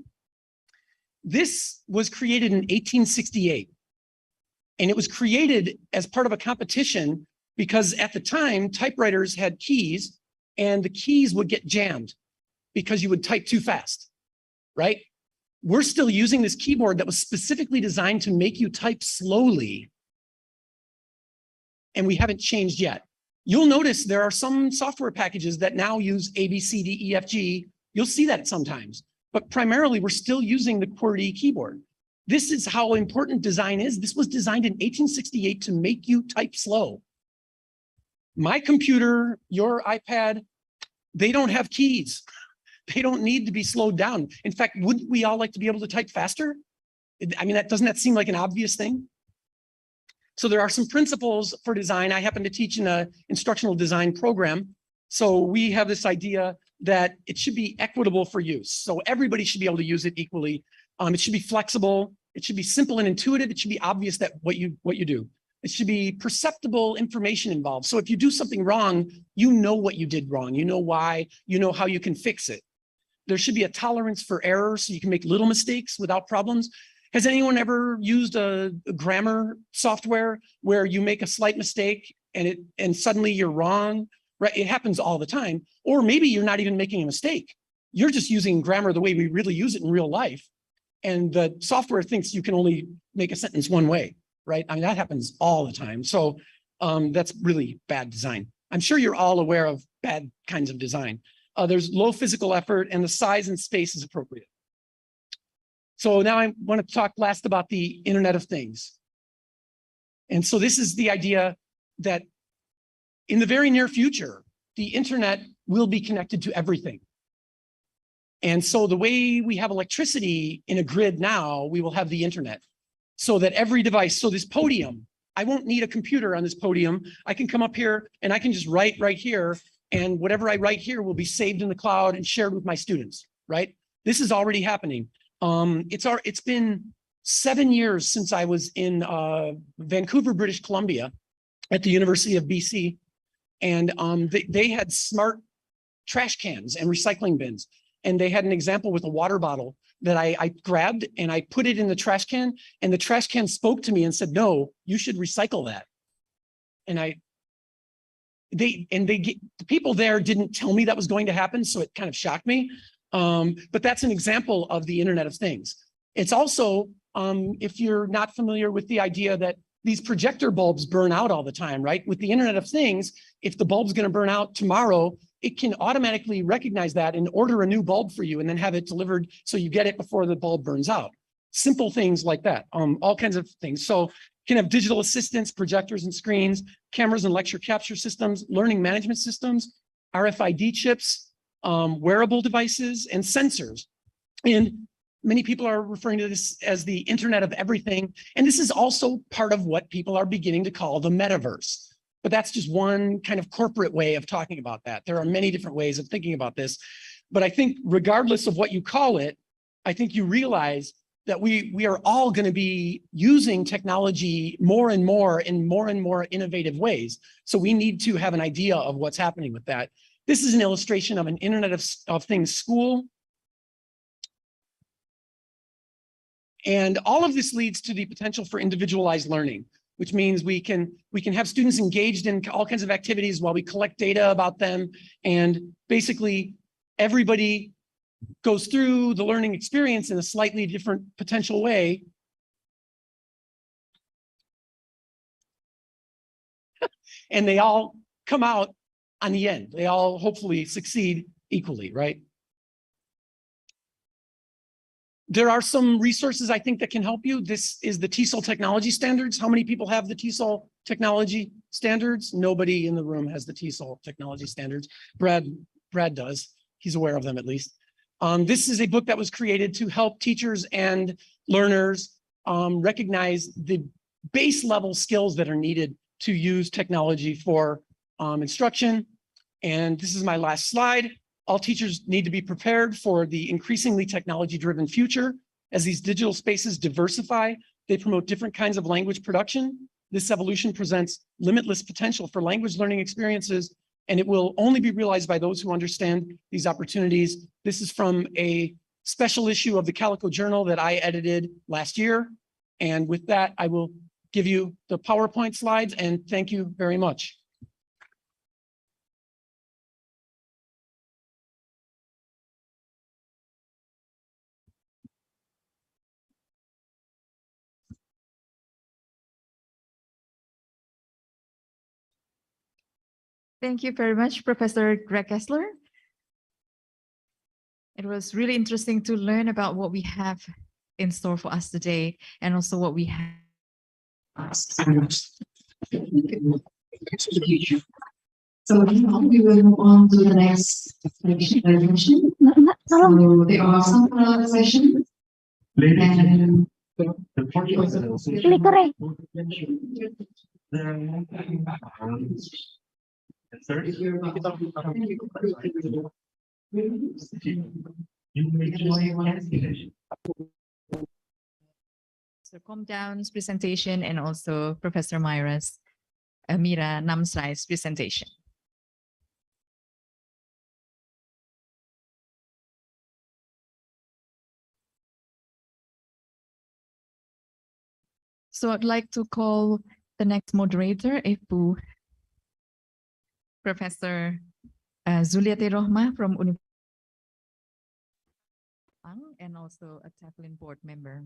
This was created in 1868. And it was created as part of a competition because at the time, typewriters had keys and the keys would get jammed because you would type too fast, right? We're still using this keyboard that was specifically designed to make you type slowly. And we haven't changed yet. You'll notice there are some software packages that now use A, B, C, D, E, F, G. You'll see that sometimes, but primarily we're still using the QWERTY keyboard. This is how important design is. This was designed in 1868 to make you type slow. My computer, your iPad, they don't have keys. They don't need to be slowed down. In fact, wouldn't we all like to be able to type faster? I mean, doesn't that seem like an obvious thing? So there are some principles for design. I happen to teach in an instructional design program. So we have this idea that it should be equitable for use. So everybody should be able to use it equally. It should be flexible. It should be simple and intuitive. It should be obvious that what you do. It should be perceptible information involved. So if you do something wrong, you know what you did wrong. You know why, you know how you can fix it. There should be a tolerance for error so you can make little mistakes without problems. Has anyone ever used a grammar software where you make a slight mistake and suddenly you're wrong? Right? It happens all the time. Or maybe you're not even making a mistake. You're just using grammar the way we really use it in real life. And the software thinks you can only make a sentence one way, right? I mean, that happens all the time. So that's really bad design. I'm sure you're all aware of bad kinds of design. There's low physical effort and the size and space is appropriate. So now I want to talk last about the Internet of Things. And so this is the idea that in the very near future, the internet will be connected to everything. And so the way we have electricity in a grid now, we will have the internet. So that every device, so this podium, I won't need a computer on this podium. I can come up here and I can just write right here, and whatever I write here will be saved in the cloud and shared with my students, right? This is already happening. It's been 7 years since I was in Vancouver, British Columbia at the University of BC. And they had smart trash cans and recycling bins. And they had an example with a water bottle that I grabbed and I put it in the trash can, and the trash can spoke to me and said, no, you should recycle that. And the people there didn't tell me that was going to happen, so it kind of shocked me. But that's an example of the Internet of Things. It's also, if you're not familiar with the idea that these projector bulbs burn out all the time, right? With the Internet of Things, if the bulb's going to burn out tomorrow, it can automatically recognize that and order a new bulb for you and then have it delivered so you get it before the bulb burns out. Simple things like that, all kinds of things. So you can have digital assistants, projectors and screens, cameras and lecture capture systems, learning management systems, RFID chips, wearable devices, and sensors. And many people are referring to this as the Internet of Everything. And this is also part of what people are beginning to call the metaverse. But that's just one kind of corporate way of talking about that. There are many different ways of thinking about this. But I think regardless of what you call it, I think you realize that we are all going to be using technology more and more in more and more innovative ways. So we need to have an idea of what's happening with that. This is an illustration of an Internet of Things school. And all of this leads to the potential for individualized learning, which means we can have students engaged in all kinds of activities while we collect data about them. And basically everybody goes through the learning experience in a slightly different potential way. And they all come out on the end. They all hopefully succeed equally, right? There are some resources I think that can help you. This is the Tesol technology standards. How many people have the Tesol technology standards? Nobody in the room has the Tesol technology standards. Brad does. He's aware of them at least. This is a book that was created to help teachers and learners recognize the base level skills that are needed to use technology for instruction. And this is my last slide. All teachers need to be prepared for the increasingly technology-driven future. As these digital spaces diversify, they promote different kinds of language production. This evolution presents limitless potential for language learning experiences, and it will only be realized by those who understand these opportunities. This is from a special issue of the Calico Journal that I edited last year. And with that, I will give you the PowerPoint slides, and thank you very much. Thank you very much, Professor Greg Kassler. It was really interesting to learn about what we have in store for us today and also what we have. So now we will move on to the next presentation. So there are some sessions. And So Calm Down's presentation and also Professor Mira Namsrai's presentation. So I'd like to call the next moderator, Ibu Professor Zuliati Rohmah from Universitas and also a TEFLIN board member.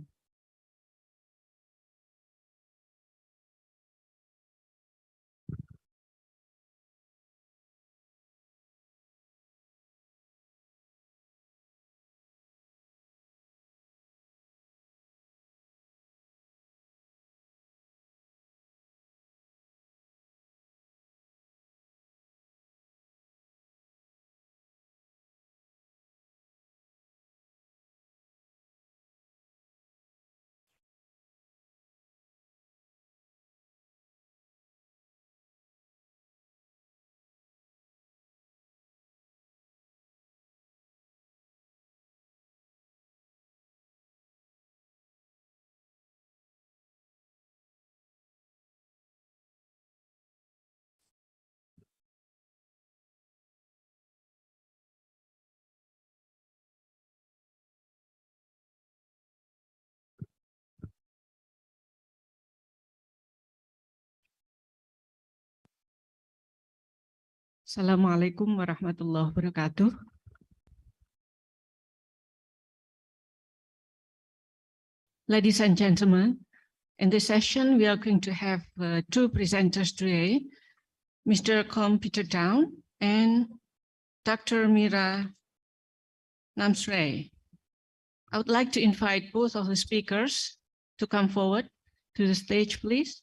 Assalamualaikum warahmatullahi wabarakatuh. Ladies and gentlemen, in this session, we are going to have two presenters today, Mr. Peter Down and Dr. Mira Namsrai. I would like to invite both of the speakers to come forward to the stage, please.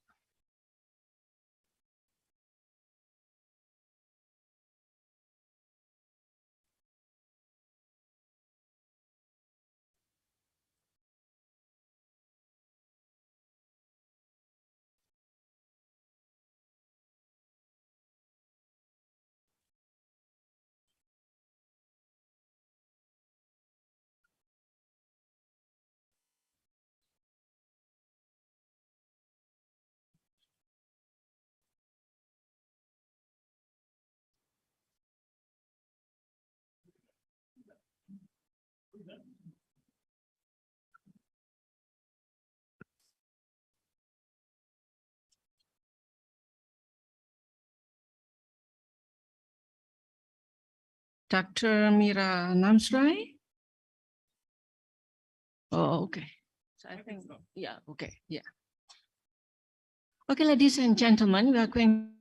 Dr. Mira Namsrai? Oh, okay. So I think, yeah, okay, yeah. Okay, ladies and gentlemen, we are going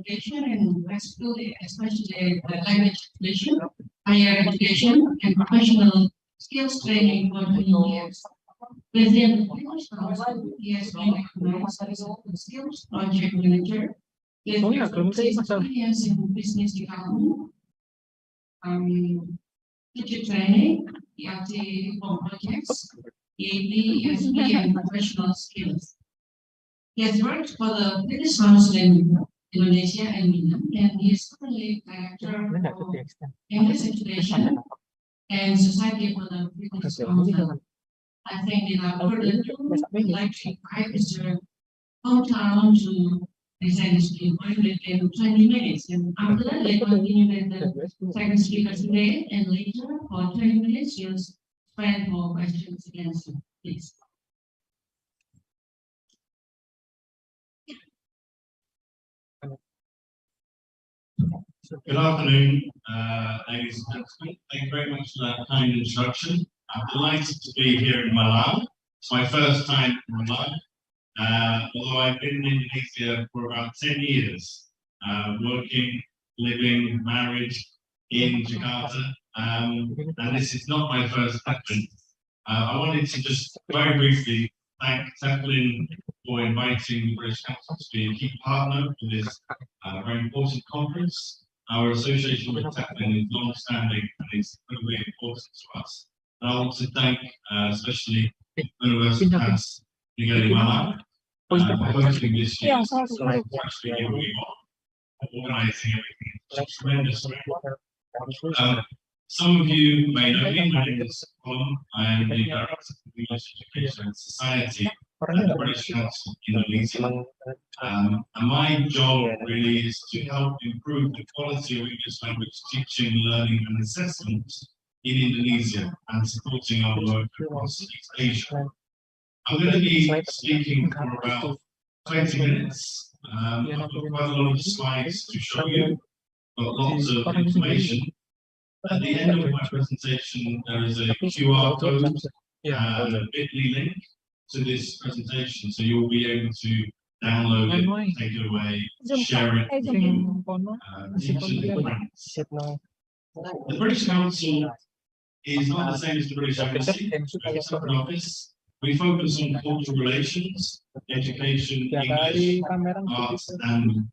Education and especially language education, higher education, and professional skills training for 20 years. Within the Finnish Council, he has been recognized as a skills project manager with experience in business development, teacher training, ERT projects, EAP, ESP, and professional skills. He has worked for the Finnish Council in Indonesia and Malang, and he is currently director of English Education and Society for the Finnish Council. I think without further ado, I'd like to invite Mr. Hometown to present his report within 20 minutes. And after that, they continue with the second speaker today, and later for 20 minutes, you'll spend for questions and answers. Please. Good afternoon, ladies and gentlemen. Thank you very much for that kind introduction. I'm delighted to be here in Malang. It's my first time in Malang, although I've been in Indonesia for about 10 years, working, living, married in Jakarta, and this is not my first advent. I wanted to just very briefly thank TEFLIN for inviting the British Council to be a key partner for this very important conference. Our association with TEFLIN is long-standing and is incredibly important to us. And I want to thank especially Universitas Negeri Malang for hosting this year. Actually, here we are, organising everything. It's tremendous. Some of you may know me. My name is Prof. I am the Director of English Education and Society at the British Council in Indonesia. And my job really is to help improve the quality of English language teaching, learning and assessment in Indonesia and supporting our work across East Asia. I'm going to be speaking for about 20 minutes. I've got quite a lot of slides to show you, got lots of information. At the end of my presentation, there is a QR code and a bit.ly link to this presentation, so you'll be able to download it, take it away, share it with teachers and friends. The British Council is not the same as the British Embassy. We're a separate office. We focus on cultural relations, education, English, arts, and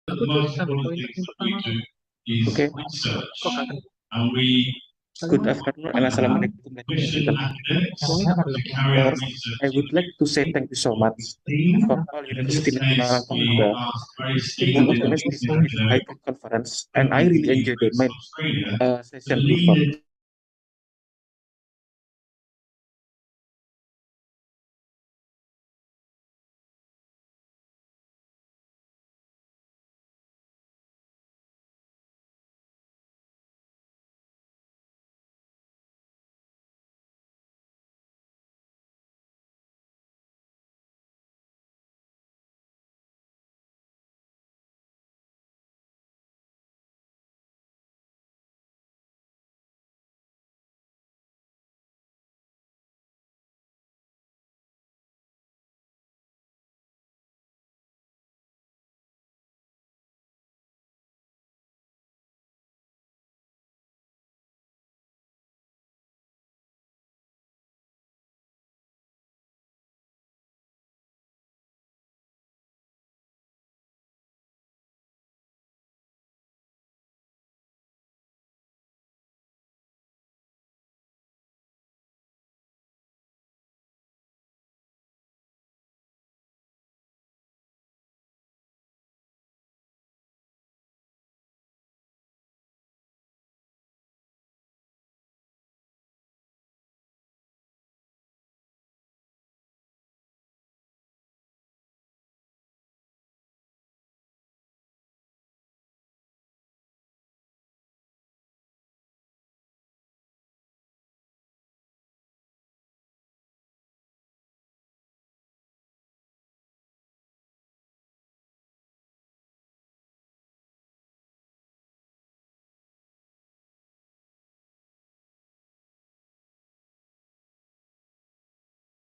the most important things that we do is research, and we Good afternoon and assalamualaikum, ladies and gentlemen. First, I would like to say thank you so much for all University Nasional Pemuda to organize this hybrid conference, and I really enjoyed my session before.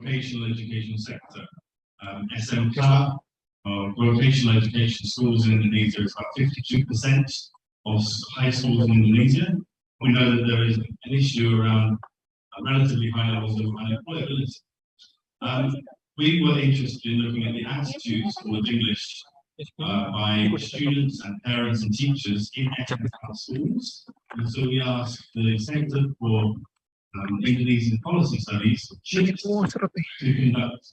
vocational education sector. SMK, vocational education schools in Indonesia is about 52% of high schools in Indonesia. We know that there is an issue around relatively high levels of unemployability. We were interested in looking at the attitudes towards English by students and parents and teachers in AsiaTEFL schools. And so we asked the Center for Indonesian Policy Studies to conduct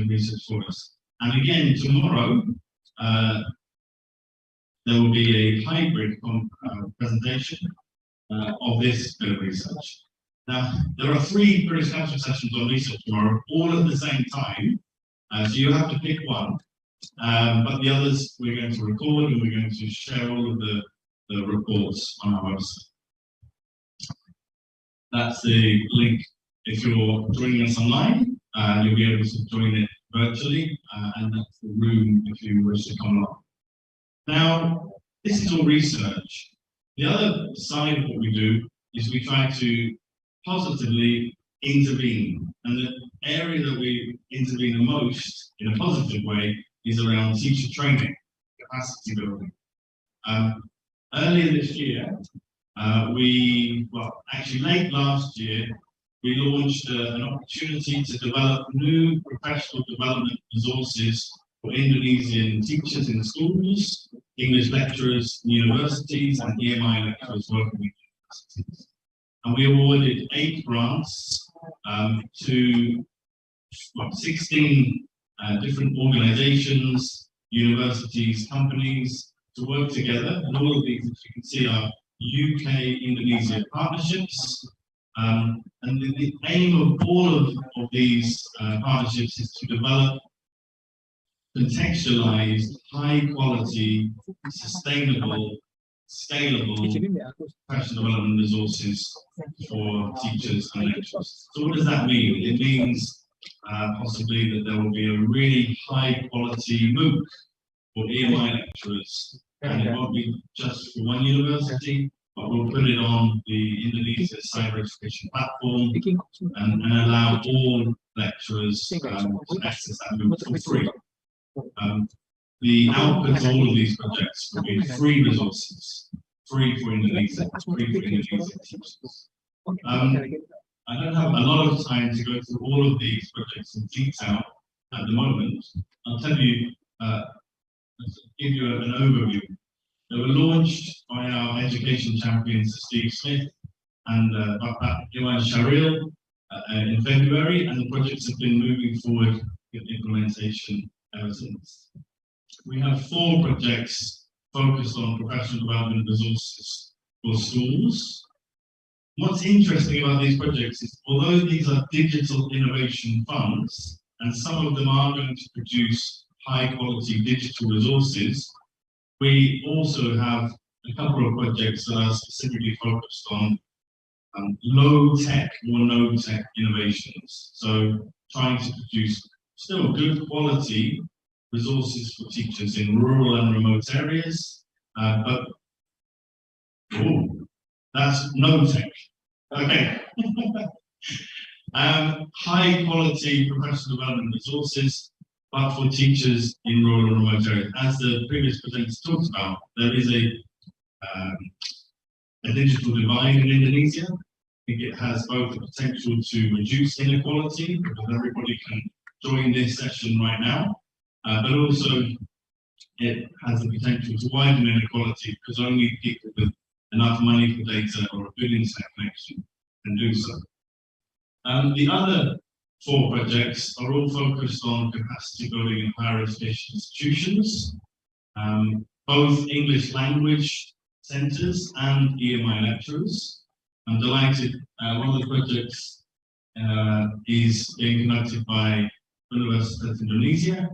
research for us. And again, tomorrow, there will be a hybrid presentation of this bit of research. Now, there are 3 British Council sessions on research tomorrow, all at the same time, so you have to pick one. But the others we're going to record, and we're going to share all of the reports on our website. That's the link. If you're joining us online, you'll be able to join it virtually, and that's the room if you wish to come along. Now, this is all research. The other side of what we do is we try to positively intervene, and the area that we intervene the most in a positive way is around teacher training, capacity building. Earlier this year, actually late last year, we launched an opportunity to develop new professional development resources for Indonesian teachers in schools, English lecturers in universities, and EMI lecturers working with universities. And we awarded 8 grants to 16 different organizations, universities, companies to work together. And all of these, as you can see, are UK-Indonesia partnerships. And the aim of all of these partnerships is to develop contextualized, high-quality, sustainable, scalable professional development resources for teachers and lecturers. So what does that mean? It means possibly that there will be a really high-quality MOOC for EMI lecturers, and it won't be just for one university, but we'll put it on the Indonesia Cyber Education platform and allow all lecturers to access that MOOC for free. The output of all of these projects will be free resources, free for Indonesia, free for Indonesian teachers. I don't have a lot of time to go through all of these projects in detail at the moment. I'll tell you, give you an overview. They were launched by our education champions, Steve Smith and Iwan Sharil in February, and the projects have been moving forward with implementation ever since. We have 4 projects focused on professional development resources for schools. What's interesting about these projects is, although these are digital innovation funds, and some of them are going to produce high-quality digital resources, we also have a couple of projects that are specifically focused on low-tech or no-tech innovations. So trying to produce still good quality resources for teachers in rural and remote areas, but that's no-tech. Okay. High quality professional development resources, but for teachers in rural and remote areas. As the previous presenter talked about, there is a digital divide in Indonesia. I think it has both the potential to reduce inequality, because everybody can join this session right now, but also it has the potential to widen inequality, because only people with enough money for data or a good internet connection can do so. The other 4 projects are all focused on capacity building in higher education institutions, both English language centres and EMI lecturers. I'm delighted, one of the projects is being conducted by Universitas Indonesia,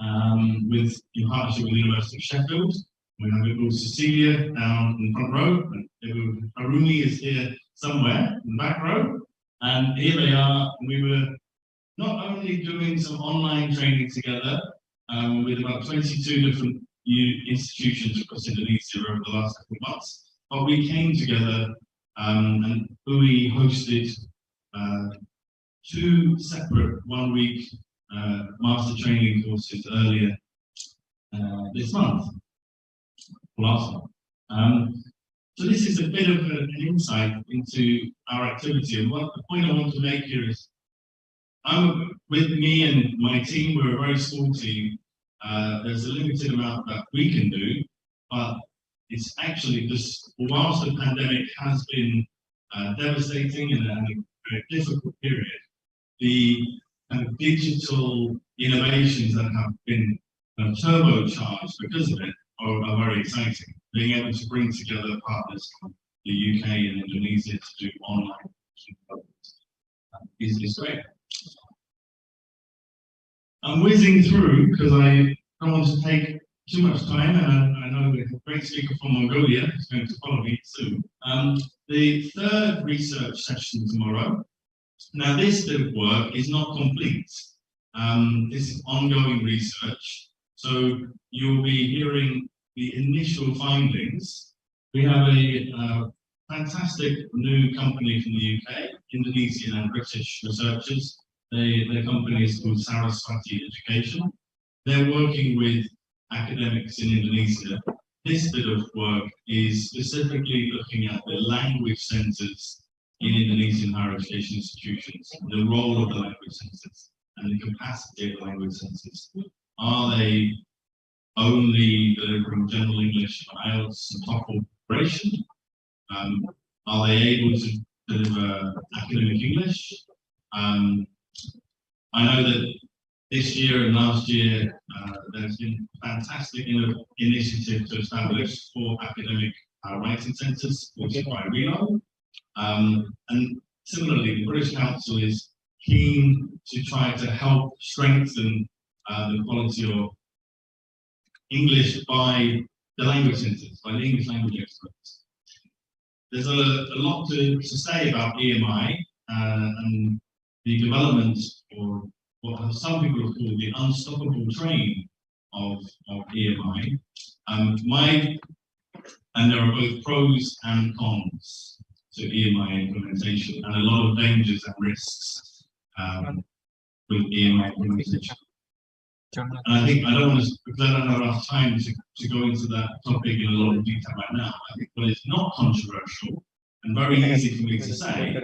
in partnership with the University of Sheffield. We have Ibu Cecilia down in the front row, and Ibu Perbaruhi is here somewhere in the back row. And here they are. We were not only doing some online training together with about 22 different institutions across Indonesia over the last couple of months, but we came together and we hosted 2 separate 1-week master training courses earlier this month, last month. So this is a bit of an insight into our activity, and what the point I want to make here is, with me and my team, we're a very small team. There's a limited amount that we can do, but it's actually just, whilst the pandemic has been devastating and a very difficult period, the kind of digital innovations that have been turbocharged because of it are very exciting. Being able to bring together partners from the UK and Indonesia to do online is great. I'm whizzing through because I don't want to take too much time, and I know the great speaker from Mongolia is going to follow me soon. The third research session tomorrow. Now, this bit of work is not complete. This is ongoing research, so you'll be hearing the initial findings. We have a fantastic new company from the UK, Indonesian and British researchers. Their company is called Saraswati Education. They're working with academics in Indonesia. This bit of work is specifically looking at the language centres in Indonesian higher education institutions, the role of the language centres and the capacity of the language centres. Are they only delivering general English, IELTS, and TOEFL preparation? Are they able to deliver academic English? I know that this year and last year there's been a fantastic initiative to establish 4 academic writing centres, which is quite real. And similarly, the British Council is keen to try to help strengthen the quality of English by the language centres, by the English language experts. There's a lot to say about EMI and the development, or what some people have called the unstoppable train of EMI. And there are both pros and cons to EMI implementation, and a lot of dangers and risks with EMI implementation. And I think I don't want to, because I don't have enough time to go into that topic in a lot of detail right now. I think what is not controversial and very easy for me to say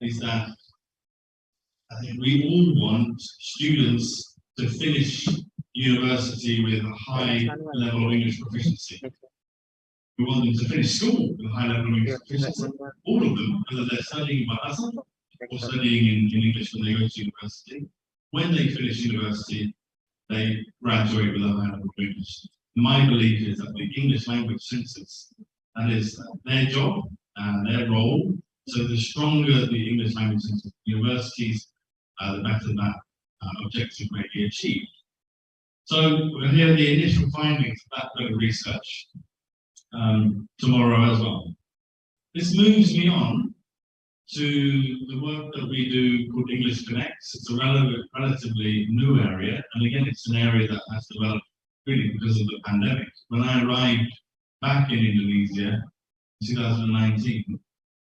is that I think we all want students to finish university with a high level of English proficiency. We want them to finish school with a high level of English proficiency. All of them, whether they're studying bahasa or studying in English when they go to university. When they finish university, they graduate with a high level of English. My belief is that the English language centres, that is their job and their role. So the stronger the English language centres, universities, the better that objective may be achieved. So we'll hear the initial findings of that bit of research tomorrow as well. This moves me on to the work that we do called English Connects. It's a relatively new area, and again, it's an area that has developed really because of the pandemic. When I arrived back in Indonesia in 2019,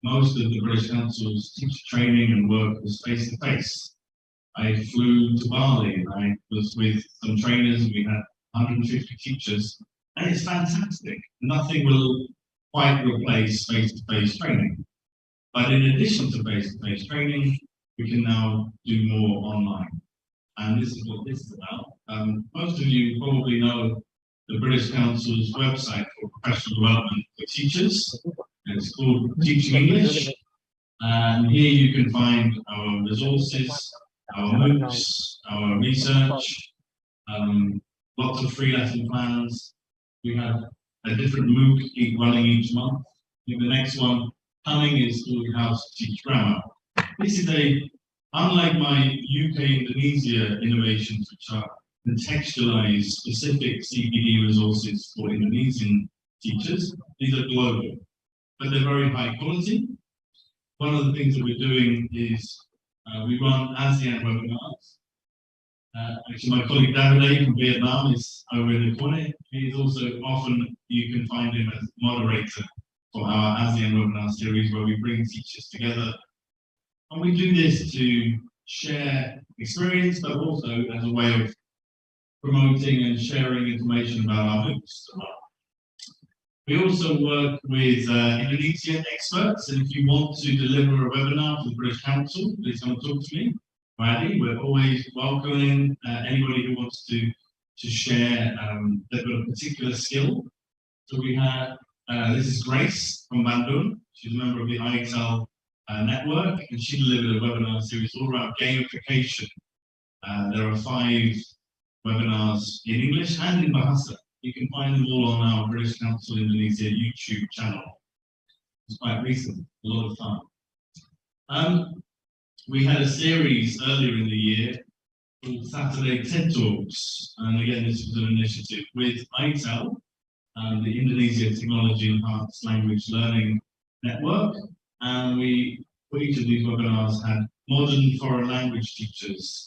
most of the British Council's teacher training and work was face-to-face. I flew to Bali and I was with some trainers. We had 150 teachers, and it's fantastic. Nothing will quite replace face-to-face training. But in addition to face-to-face training, we can now do more online. And this is what this is about. Most of you probably know the British Council's website for professional development for teachers. It's called Teaching English. And here you can find our resources, our MOOCs, our research, lots of free lesson plans. We have a different MOOC running each month. I think the next one coming is called How to Teach Grammar. This is unlike my UK Indonesia innovations, which are contextualized specific CPD resources for Indonesian teachers. These are global, but they're very high quality. One of the things that we're doing is we run ASEAN webinars. Actually, my colleague Davide from Vietnam is over in the corner. He's also often, you can find him as moderator for our ASEAN webinar series, where we bring teachers together. And we do this to share experience, but also as a way of promoting and sharing information about our books. We also work with Indonesian experts, and if you want to deliver a webinar for the British Council, please come and talk to me. Bali, we're always welcoming anybody who wants to share they've got a particular skill. So we have, this is Grace from Bandung. She's a member of the INDONESIA network, and she delivered a webinar series all around gamification. There are 5 webinars in English and in Bahasa. You can find them all on our British Council Indonesia YouTube channel. It's quite recent, a lot of fun. We had a series earlier in the year called Saturday TED Talks, and again, this was an initiative with ITEL, the Indonesia Technology Enhanced Language Learning Network, and we, for each of these webinars, had modern foreign language teachers.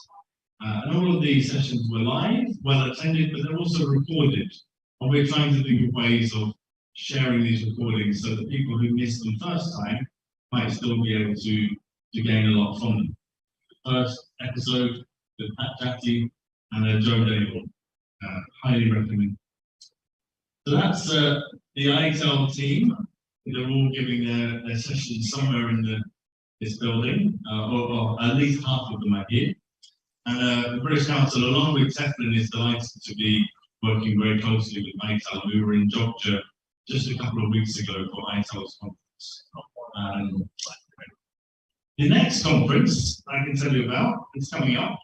And all of these sessions were live, well attended, but they're also recorded. And we're trying to think of ways of sharing these recordings so that people who missed them first time might still be able to gain a lot from them. First episode with Pat Jatti and Joe Dale. Highly recommend. So that's the ITEL team. They're all giving their sessions somewhere in this building, or at least half of them are here. And the British Council, along with TEFLIN, is delighted to be working very closely with ITEL. We were in Jogja just a couple of weeks ago for ITEL's conference. The next conference I can tell you about, it's coming up,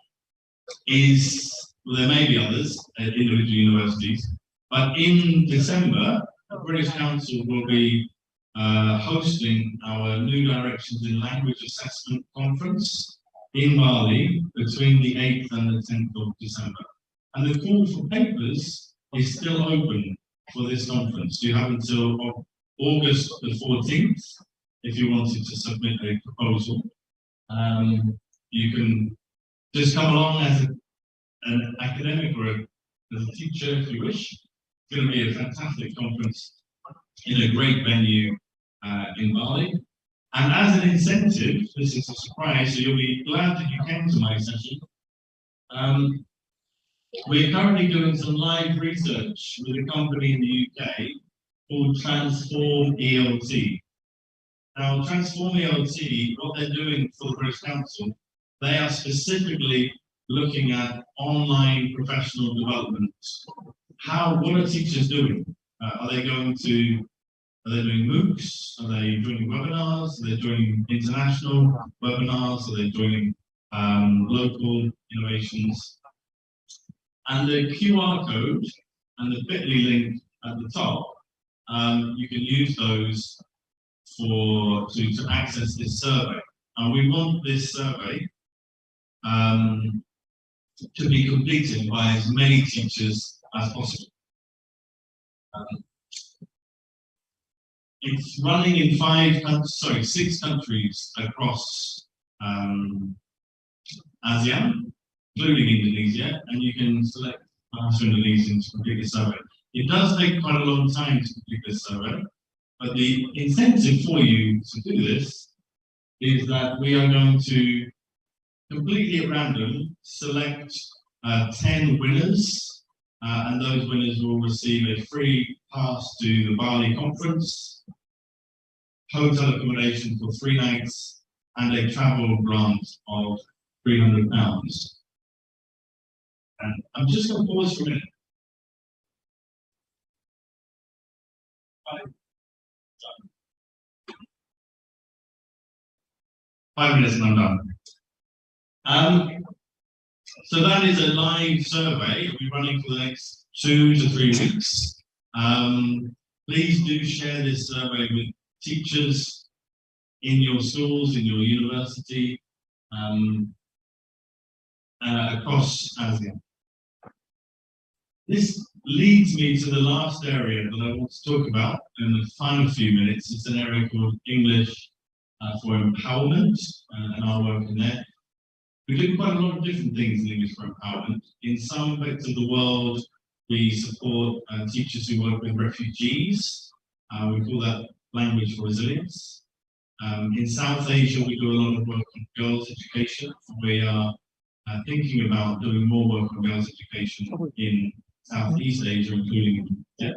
is, well, there may be others at individual universities, but in December, the British Council will be hosting our New Directions in Language Assessment Conference in Bali between the 8th and the 10th of December. And the call for papers is still open for this conference. You have until August the 14th if you wanted to submit a proposal. You can just come along as an academic or as a teacher if you wish. It's going to be a fantastic conference in a great venue in Bali. And as an incentive, this is a surprise, so you'll be glad that you came to my session. We're currently doing some live research with a company in the UK called Transform ELT. Now, Transform ELT, what they're doing for the British Council, they are specifically looking at online professional development. What are teachers doing? Are they doing MOOCs? Are they joining webinars? Are they joining international webinars? Are they joining local innovations? And the QR code and the bit.ly link at the top, you can use those to access this survey. And we want this survey to be completed by as many teachers as possible. It's running in 6 countries across ASEAN, including Indonesia, and you can select Indonesian to complete the survey. It does take quite a long time to complete this survey, but the incentive for you to do this is that we are going to completely at random select 10 winners, and those winners will receive a free pass to the Bali conference, hotel accommodation for 3 nights, and a travel grant of £300. And I'm just going to pause for a minute. Five minutes and I'm done. So that is a live survey. It'll be running for the next 2 to 3 weeks. Please do share this survey with teachers in your schools, in your university, across ASEAN. This leads me to the last area that I want to talk about in the final few minutes. It's an area called English for Empowerment, and our work in there. We do quite a lot of different things in English for Empowerment. In some parts of the world, we support teachers who work with refugees. We call that language for resilience. In South Asia, we do a lot of work on girls' education. We are thinking about doing more work on girls' education in Southeast Asia, including India.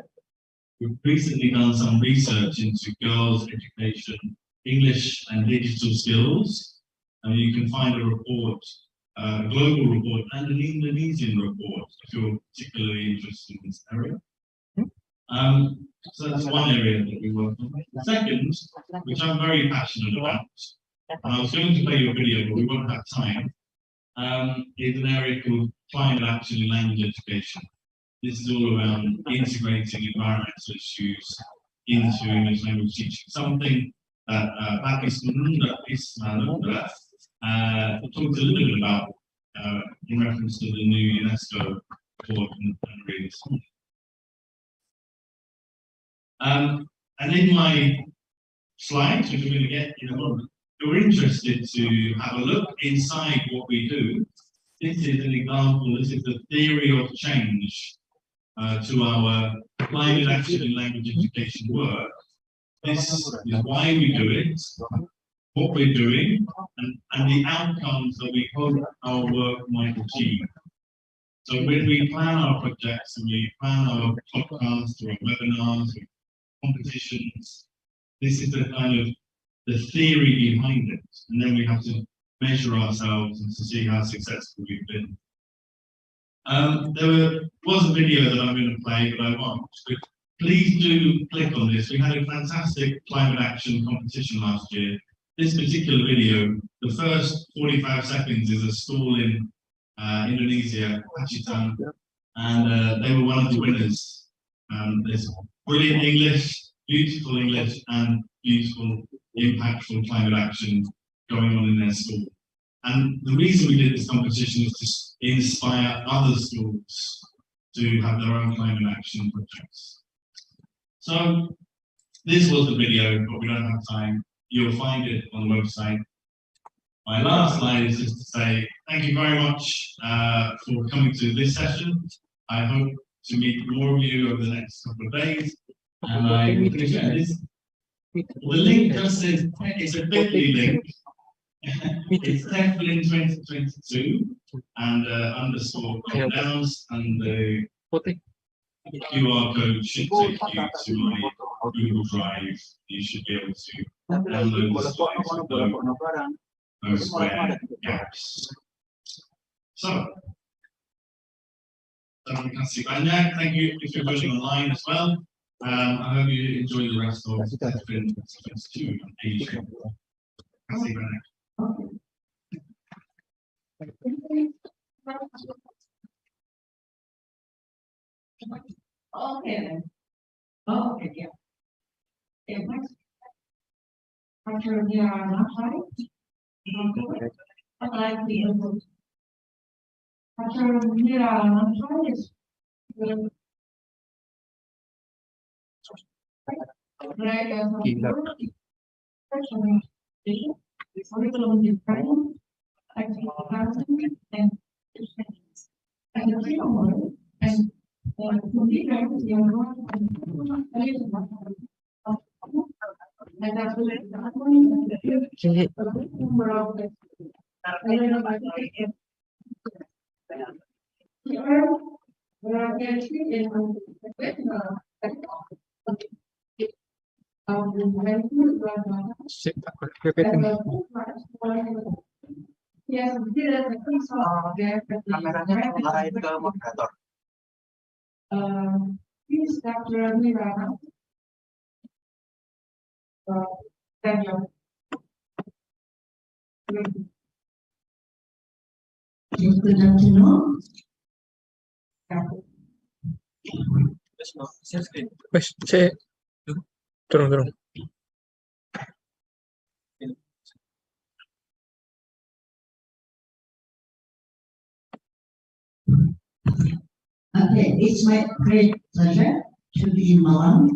We've recently done some research into girls' education, English and digital skills, and you can find a report, a global report and an Indonesian report if you're particularly interested in this area. So that's one area that we work on. Second, which I'm very passionate about, and I was going to play you a video, but we won't have time, is an area called climate action in language education. This is all around integrating environmental issues into English language teaching, something that Pakis Manundra talked a little bit about in reference to the new UNESCO report and Plenary this morning. And in my slides, which we're going to get in a moment, if you're interested to have a look inside what we do, this is an example, this is the theory of change to our climate action in language education work. This is why we do it, what we're doing, and the outcomes that we hope our work might achieve. So when we plan our projects and we plan our podcasts or webinars or competitions, this is the kind of the theory behind it, and then we have to measure ourselves and to see how successful we've been. There was a video that I'm going to play, but I won't. But please do click on this. We had a fantastic climate action competition last year. This particular video, the first 45 seconds is a stall in Indonesia, Pacitan, and they were one of the winners. There's brilliant English, and beautiful, impactful climate action going on in their school. And the reason we did this competition is to inspire other schools to have their own climate action projects. So this was the video, but we don't have time. You'll find it on the website. My last slide is just to say thank you very much for coming to this session. I hope to meet more of you over the next couple of days. And I appreciate this. The link just says it's a bit.ly link. It's TEFLIN 2022 and underscore downs, and the QR code should take you to my Google Drive. You should be able to download the slides with no square gaps. So, thank you if you're joining online as well. I hope you enjoy the rest of TEFLIN 2022 on Asia. Okay. Okay, yeah. Okay, next. After we are not right, I'd like the input. After we are not right, curriculum design, activity management, and the framework and please, Dr. Mirana. Tanggal. Good afternoon. Turun. Okay, it's my great pleasure to be in Malang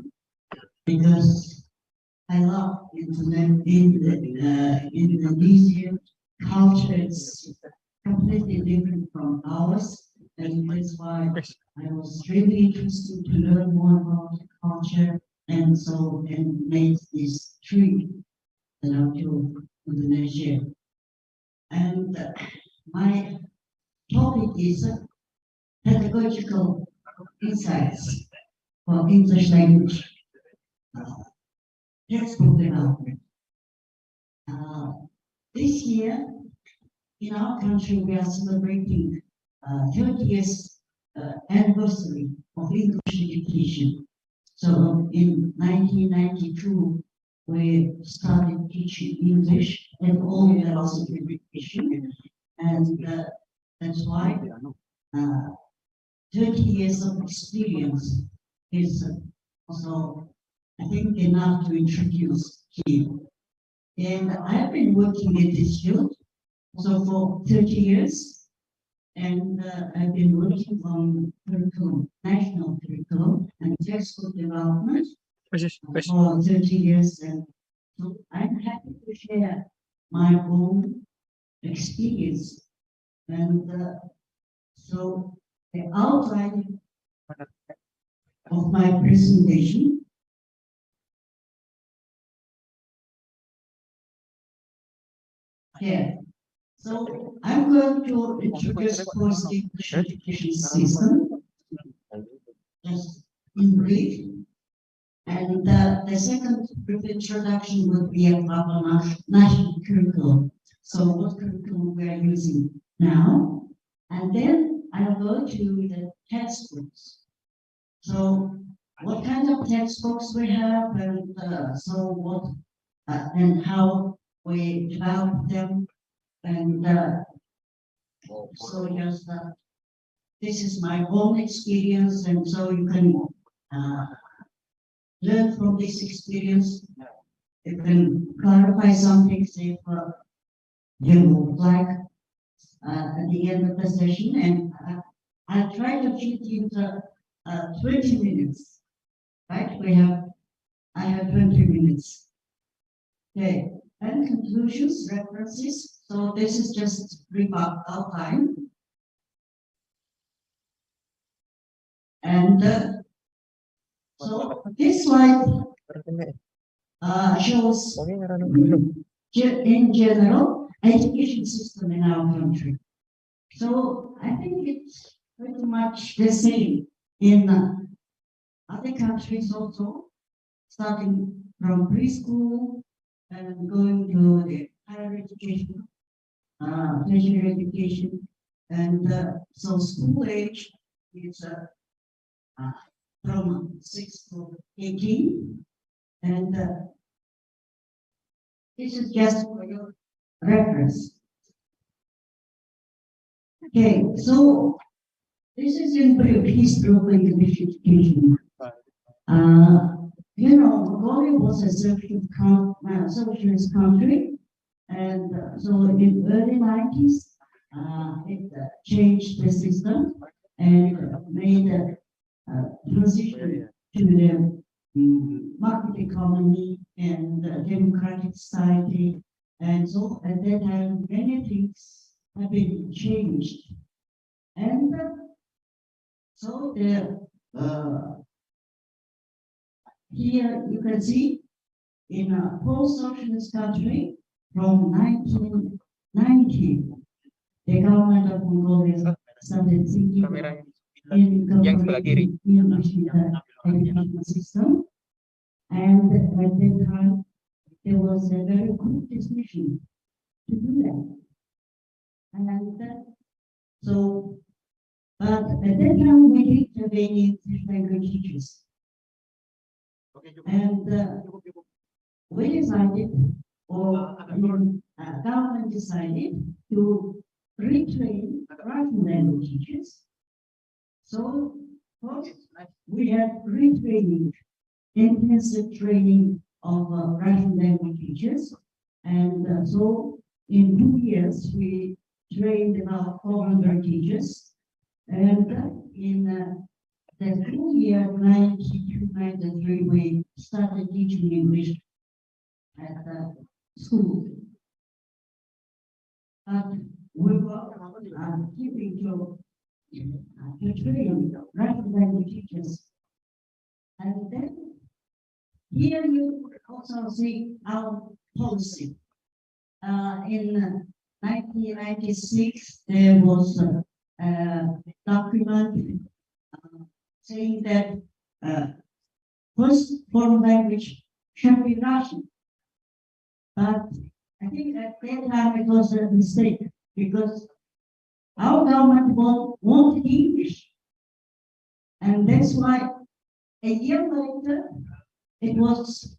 because I love Indonesian culture. It's completely different from ours, and that's why I was really interested to learn more about the culture and make this trip to Indonesia. And my topic is pedagogical insights for English language textbook development. This year, in our country, we are celebrating 30 years anniversary of English education. So in 1992, we started teaching English at all levels of education, and that's why 30 years of experience is also, I think, enough to introduce here. And I've been working in this field so for 30 years, and I've been working on curriculum, national curriculum and textbook development for 30 years, and so I'm happy to share my own experience. And so the outline of my presentation here. So I'm going to introduce post-English education system, just in brief. And the second brief introduction would be about our national curriculum. So what curriculum we are using now. And then I'll go to the textbooks. So what kind of textbooks we have, and so what and how we develop them. And so just this is my own experience, and so you can learn from this experience. You can clarify some things if you would like at the end of the session, and I'll try to fit into 20 minutes. Right? I have 20 minutes. Okay. And conclusions, references. So this is just brief outline. And so this slide shows in general education system in our country. So I think it's pretty much the same in other countries also, starting from preschool and going to the higher education, tertiary education, and so school age is from 6 to 18, and this is just for your reference. Okay, so this is in brief history of English education. You know, Bali was a socialist country, and so in the early 90s, it changed the system and made a transition to the market economy and democratic society. And so at that time, many things have been changed. And so the here you can see in a post-socialist country from 1990, the government of Mongolia started thinking in incorporating English in the education system. And at that time, there was a very good decision to do that. And so, but at that time, we didn't have any English language teachers. And we decided, or government decided to retrain Russian language teachers. So first, we had retraining, intensive training of Russian language teachers. And so in 2 years, we trained about 400 teachers. And in the school year 92-93, we started teaching English at the school. But we were keeping to train Russian language teachers. And then here you also see our policy. In 1996, there was a document saying that first foreign language should be Russian. But I think at that time it was a mistake because our government wanted English. And that's why a year later it was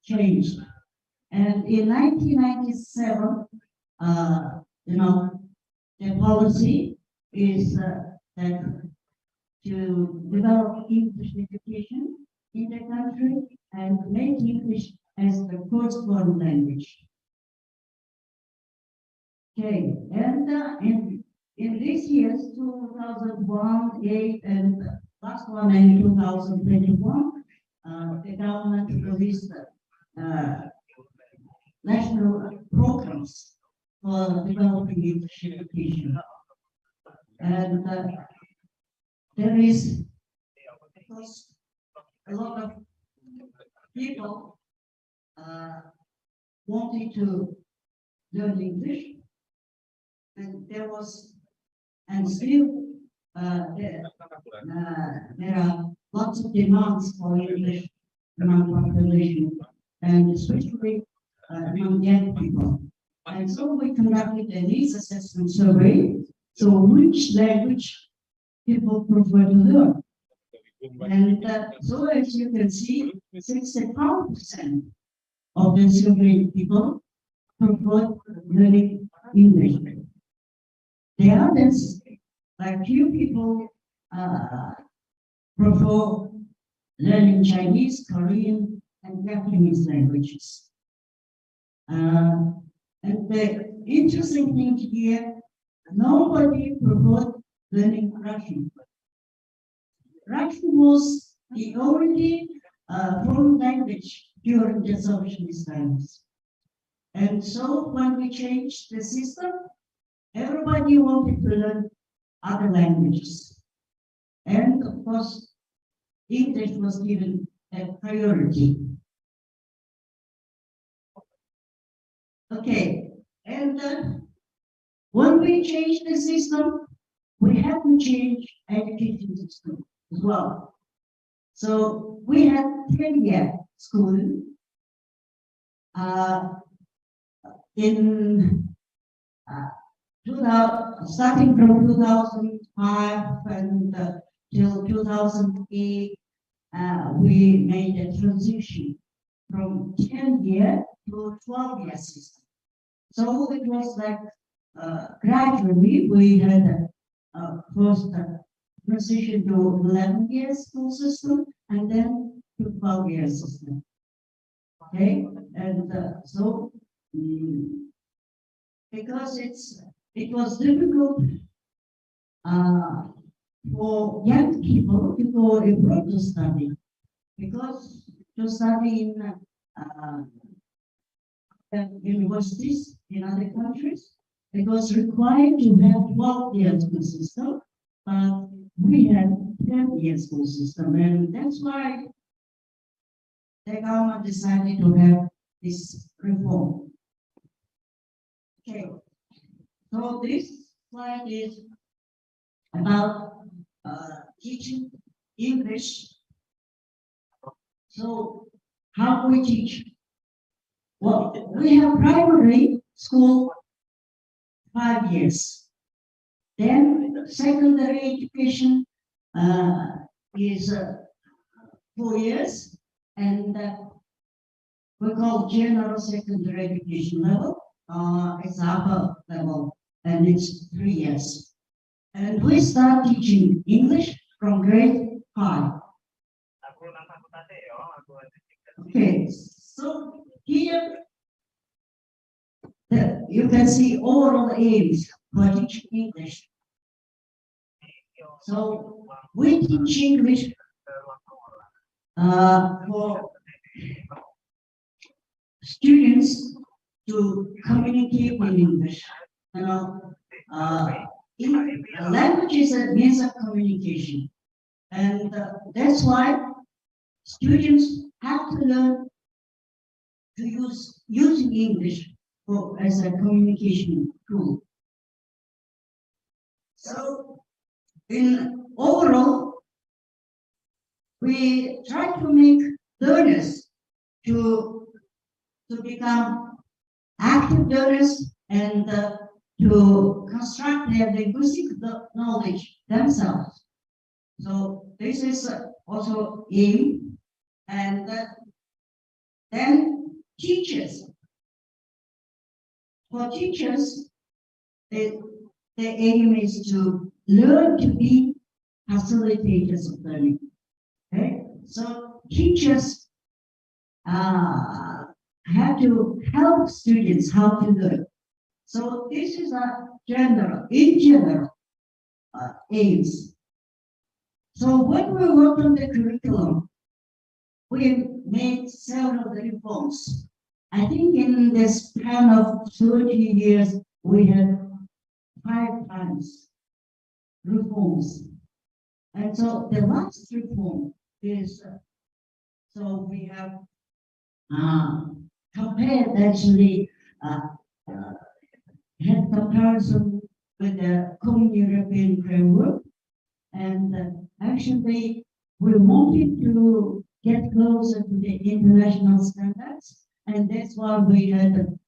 changed. And in 1997, the policy is that to develop English education in the country and make English as the first foreign language. Okay, and in these years, 2001, 8, and last one in 2021, the government released national programs for developing English education. And there is, because a lot of people wanted to learn English, and there was, and still there are lots of demands for English among population, and especially among young people. And so we conducted a needs assessment survey. So which language people prefer to learn? And so as you can see, 65% of the surveyed people prefer learning English. The others, like few people, prefer learning Chinese, Korean, and Japanese languages. And the interesting thing here, nobody preferred learning Russian. Russian was the only foreign language during the socialist times. And so when we changed the system, everybody wanted to learn other languages. And of course, English was given a priority. Okay, and when we changed the system, we had to change education system as well. So we had 10-year school starting from 2005 and till 2008, we made a transition from 10-year to 12-year system. So it was like gradually we had first transition to 11-year school system and then to 12-year system. Okay, and so because it was difficult for young people to go abroad to study, because to study in universities in other countries, it was required to have 12-year school system, but we had 10-year school system, and that's why the government decided to have this reform. Okay, so this slide is about teaching English. So how we teach? Well, we have primary school 5 years. Then secondary education is 4 years, and we call general secondary education level. It's upper level, and it's 3 years. And we start teaching English from grade 5. Okay, so here you can see oral aims for teaching English. So we teach English for students to communicate in English. You know, language is a means of communication, and that's why students have to learn to using English as a communication tool. So, in overall, we try to make learners to become active learners and to construct their linguistic knowledge themselves. So this is also aim, and then teachers. For teachers, the aim is to learn to be facilitators of learning. Okay, so teachers have to help students how to learn. So this is a general aims. So when we work on the curriculum, we made several reforms. I think in the span of 30 years, we had 5 times reforms. And so the last reform is, so we have compared actually, had comparison with the Common European Framework, and actually we wanted to get closer to the international standards, and that's why we had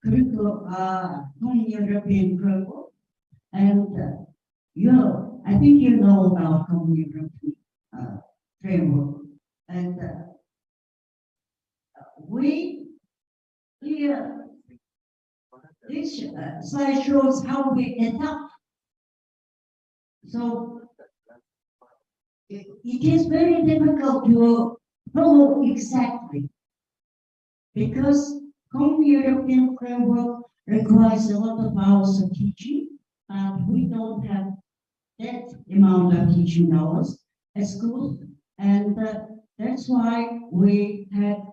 Common European Framework, and I think you know about Common European Framework, and this slide shows how we adapt. So it is very difficult to follow exactly, because Common European Framework requires a lot of hours of teaching, and we don't have that amount of teaching hours at school, and that's why we had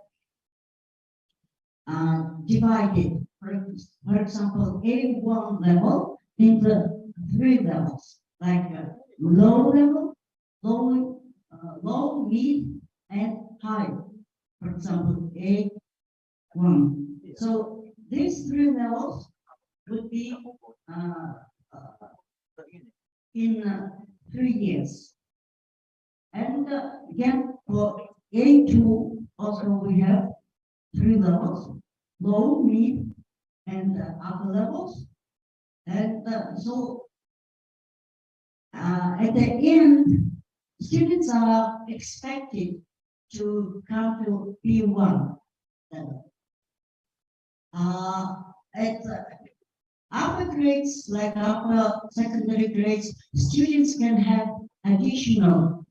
divided, for example, A1 level into 3 levels, like low level, low, mid, and high. For example, A1. So these 3 levels would be in 3 years. And again, for A2, also we have 3 levels, low, mid, and upper levels. And so at the end, students are expected to come to B1 level. At upper grades, like upper secondary grades, students can have additional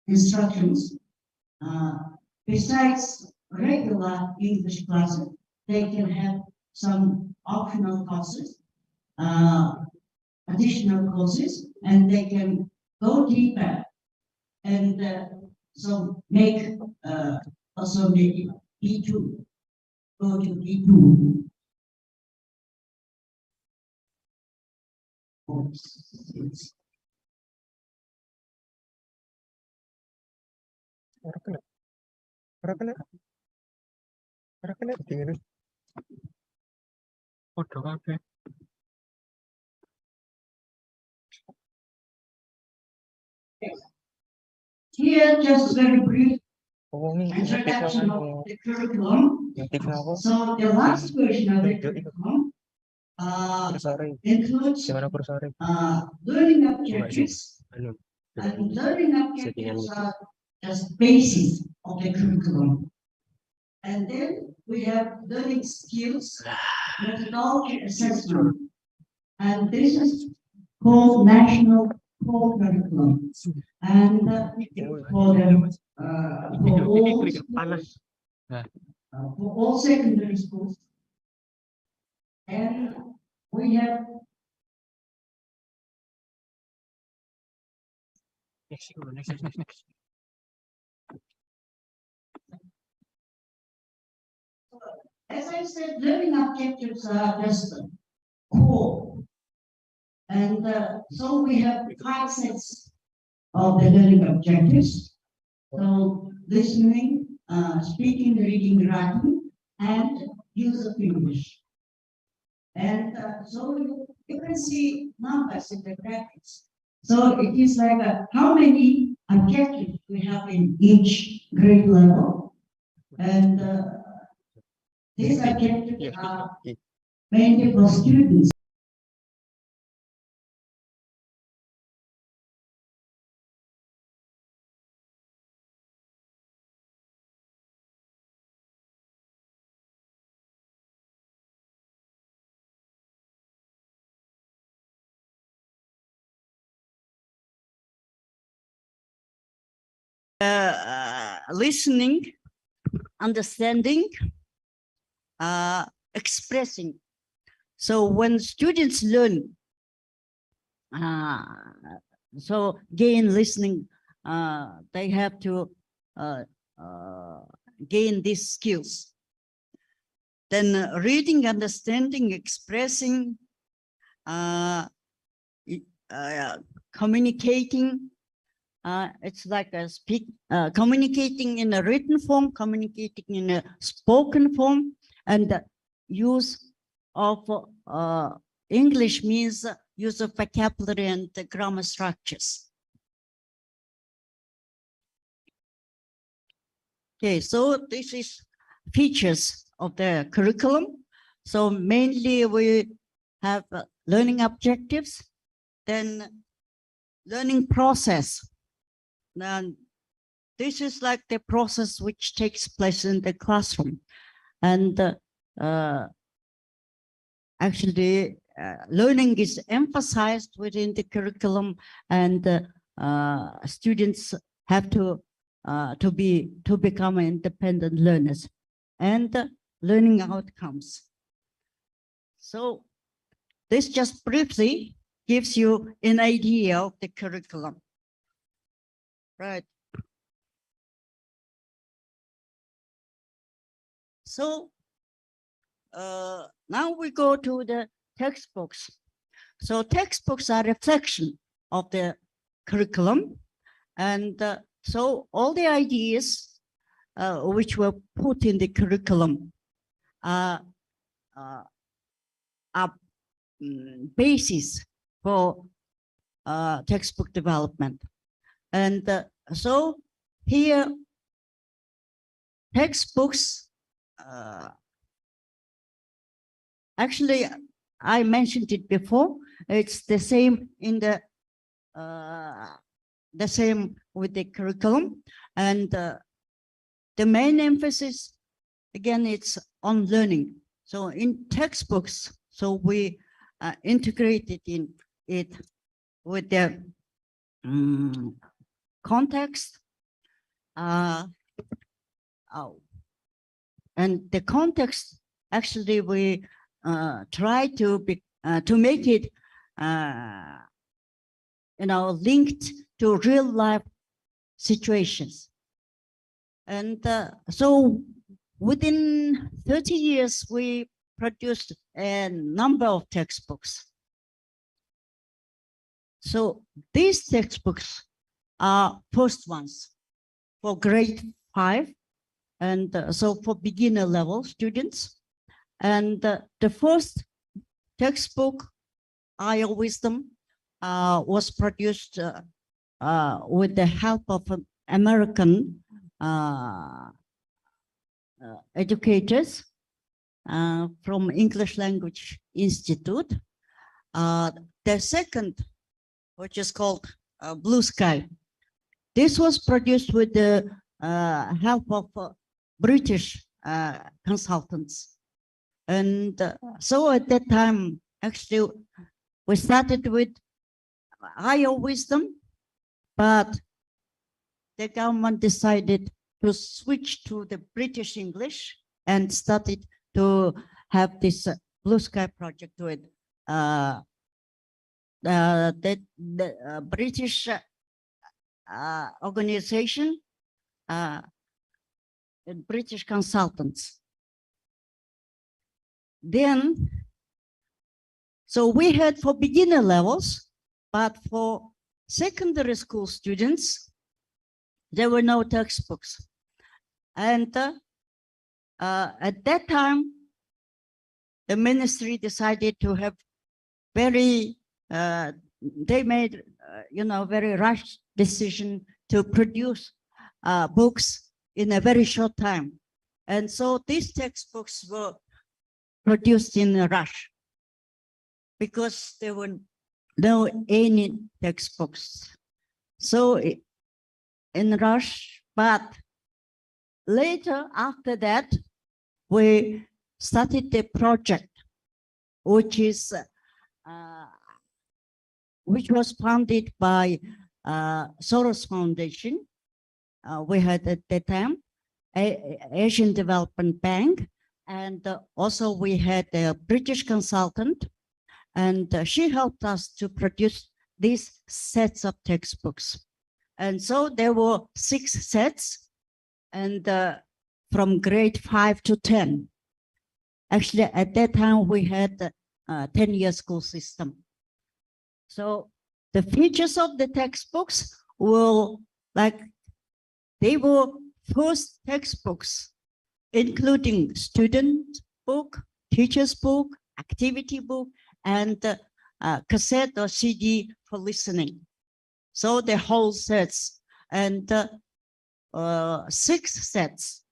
instructions. Besides regular English classes, they can have some optional courses, additional courses, and they can go deeper and so make also the B2, go to B2. Here, just very brief introduction of the curriculum. So the last version of the curriculum includes learning objectives, and learning objectives are just basis of the curriculum. And then we have learning skills, methodology assessment, and this is called national core curriculum. And for all secondary schools, and we have as I said, learning objectives are just core. And so we have 5 sets of the learning objectives. So listening, speaking, reading, writing, and use of English. And so you can see numbers in the graphics. So it is like how many objectives we have in each grade level. And these objectives are mainly for students. Listening, understanding, expressing. So when students learn, so gain listening, they have to gain these skills. Then reading, understanding, expressing, communicating. It's like a communicating in a written form, communicating in a spoken form, and the use of English means use of vocabulary and the grammar structures. Okay, so this is features of the curriculum. So mainly we have learning objectives, then learning process. And this is like the process which takes place in the classroom. And actually, learning is emphasized within the curriculum, and students have to become independent learners, and learning outcomes. So this just briefly gives you an idea of the curriculum. Right. So now we go to the textbooks. So textbooks are a reflection of the curriculum, and so all the ideas which were put in the curriculum are basis for textbook development. And so here, textbooks, actually, I mentioned it before, it's the same in the same with the curriculum. And the main emphasis, again, it's on learning. So in textbooks, so we integrated in it with the context, and the context, actually we try to make it linked to real life situations. And so within 30 years we produced a number of textbooks. So these textbooks are first ones for grade 5, and so for beginner level students. And the first textbook, IO Wisdom, was produced with the help of American educators from English Language Institute. The second, which is called Blue Sky, this was produced with the help of British consultants. And so at that time, actually, we started with IO Wisdom, but the government decided to switch to the British English and started to have this Blue Sky project with the British organization, British consultants. Then, so we had for beginner levels, but for secondary school students, there were no textbooks. And at that time, the ministry decided to have very, they made, very rushed decision to produce books in a very short time. And so these textbooks were produced in a rush because there were no any textbooks. So in rush, but later after that, we started the project, which is which was funded by Soros Foundation. We had at that time Asian Development Bank, and also we had a British consultant, and she helped us to produce these sets of textbooks. And so there were 6 sets, and from grade 5 to 10. Actually, at that time, we had a 10-year school system. So the features of the textbooks were like, they were first textbooks, including student book, teacher's book, activity book, and cassette or CD for listening. So the whole sets, and 6 sets.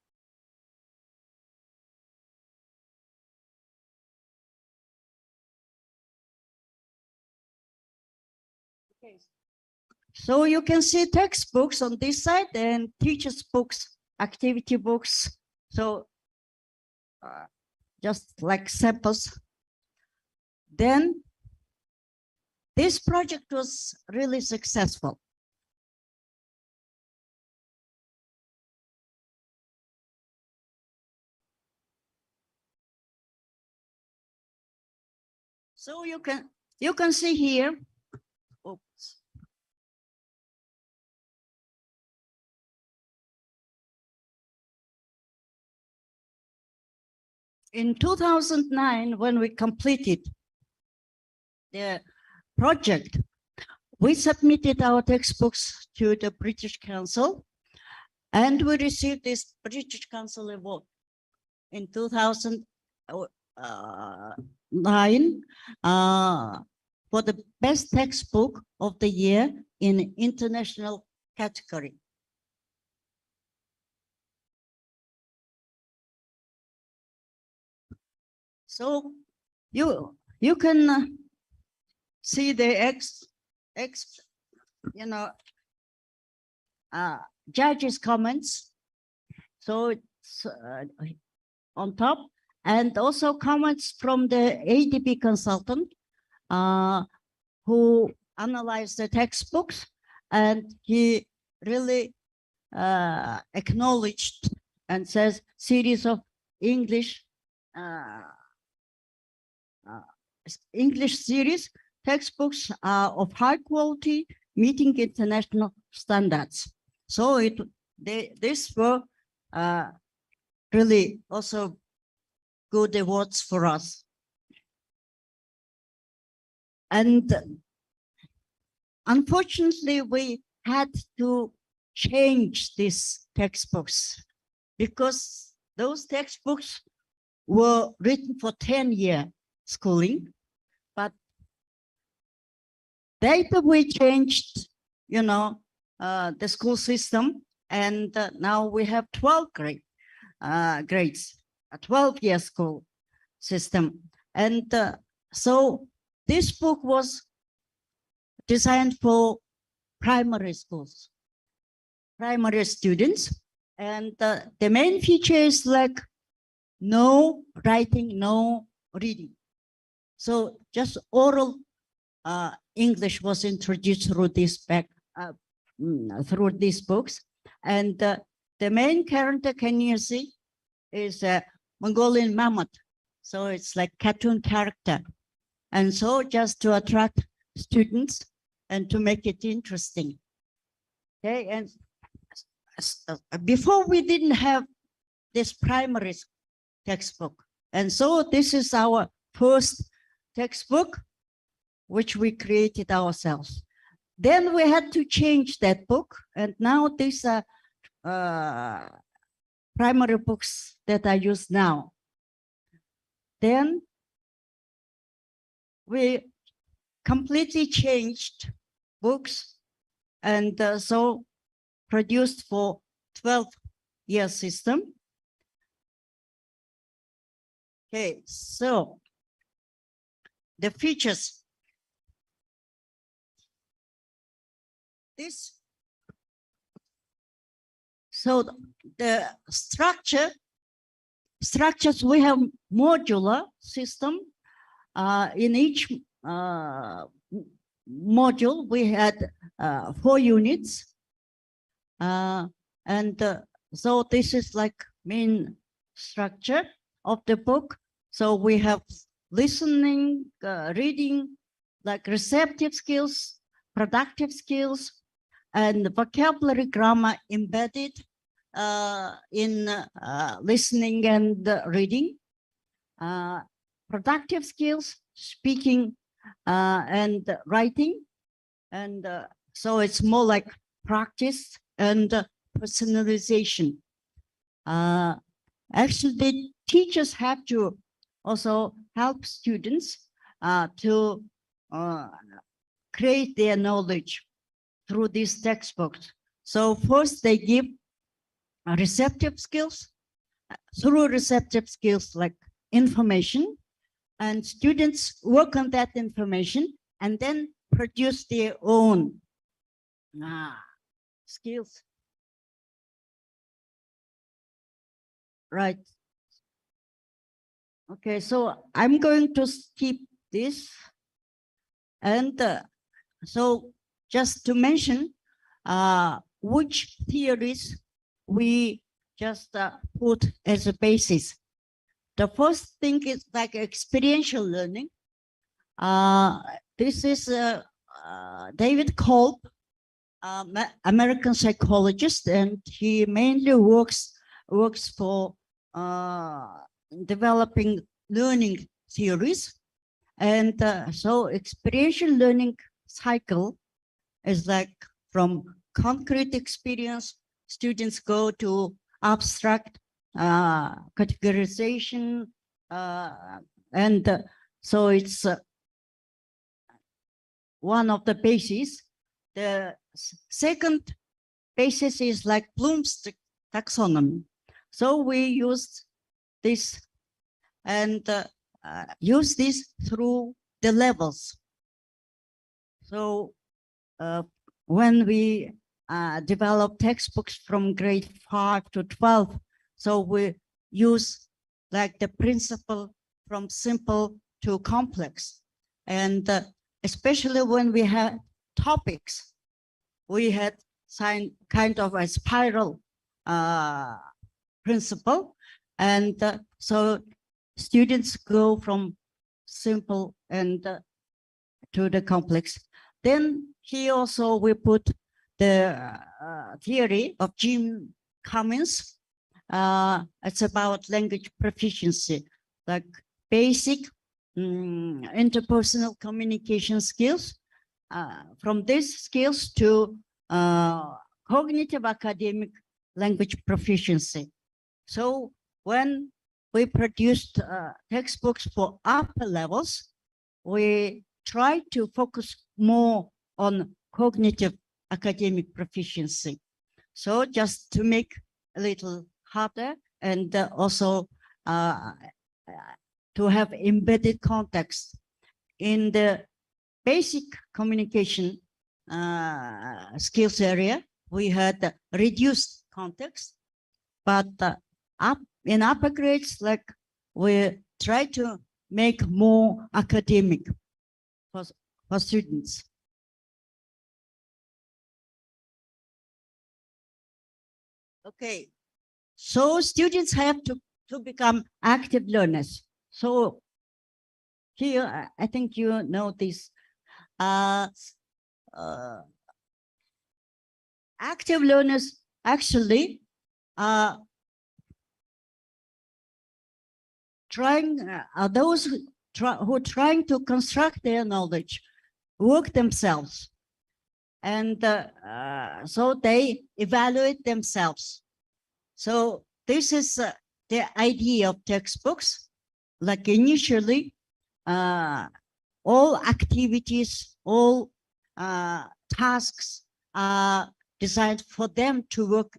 Okay. So you can see textbooks on this side and teacher's books, activity books. So just like samples. Then this project was really successful. So you can see here. Oops. In 2009, when we completed the project, we submitted our textbooks to the British Council, and we received this British Council award in 2009 for the best textbook of the year in international category. So you can see the judges' comments. So it's on top, and also comments from the ADB consultant who analyzed the textbooks, and he really acknowledged and says series of English series textbooks are of high quality, meeting international standards. So these were really also good awards for us. And unfortunately, we had to change these textbooks because those textbooks were written for 10-year schooling, but later we changed, the school system, and now we have 12 grades, a 12-year school system. And so this book was designed for primary schools, primary students, and the main feature is like no writing, no reading. So just oral English was introduced through this through these books, and the main character, can you see, is a Mongolian mammoth. So it's like cartoon character, and so just to attract students and to make it interesting. Okay, and before we didn't have this primary textbook, and so this is our first textbook, which we created ourselves. Then we had to change that book, and now these are primary books that I use now. Then we completely changed books and so produced for 12-year system. Okay, so the features. So the structures, we have modular system. In each module, we had 4 units. So this is like main structure of the book. So we have listening, reading, like receptive skills, productive skills, and vocabulary grammar embedded in listening and reading. Productive skills, speaking and writing. And so it's more like practice and personalization. Actually, the teachers have to also help students to create their knowledge through these textbooks. So first they give receptive skills, through receptive skills like information, and students work on that information and then produce their own skills. Right. Okay, so I'm going to skip this. And so just to mention which theories we just put as a basis. The first thing is like experiential learning. This is David Kolb, American psychologist, and he mainly works for developing learning theories. And so experiential learning cycle is like from concrete experience, students go to abstract categorization, and so it's one of the bases. The second basis is like Bloom's taxonomy. So we used this and use this through the levels. So when we develop textbooks from grade 5 to 12, so we use like the principle from simple to complex. And especially when we had topics, we had kind of a spiral principle. And so students go from simple and to the complex. Then here also we put the theory of Jim Cummins. It's about language proficiency, like basic interpersonal communication skills. From these skills to cognitive academic language proficiency. So when we produced textbooks for upper levels, we try to focus more on cognitive academic proficiency. So just to make a little harder and also to have embedded context in the basic communication skills area, we had reduced context, but in upper grades, like we try to make more academic for students. Okay, so students have to become active learners. So here, I think you know this. Active learners actually are those who are trying to construct their knowledge, work themselves, and so they evaluate themselves. So this is the idea of textbooks. Like initially, all activities, all tasks are designed for them to work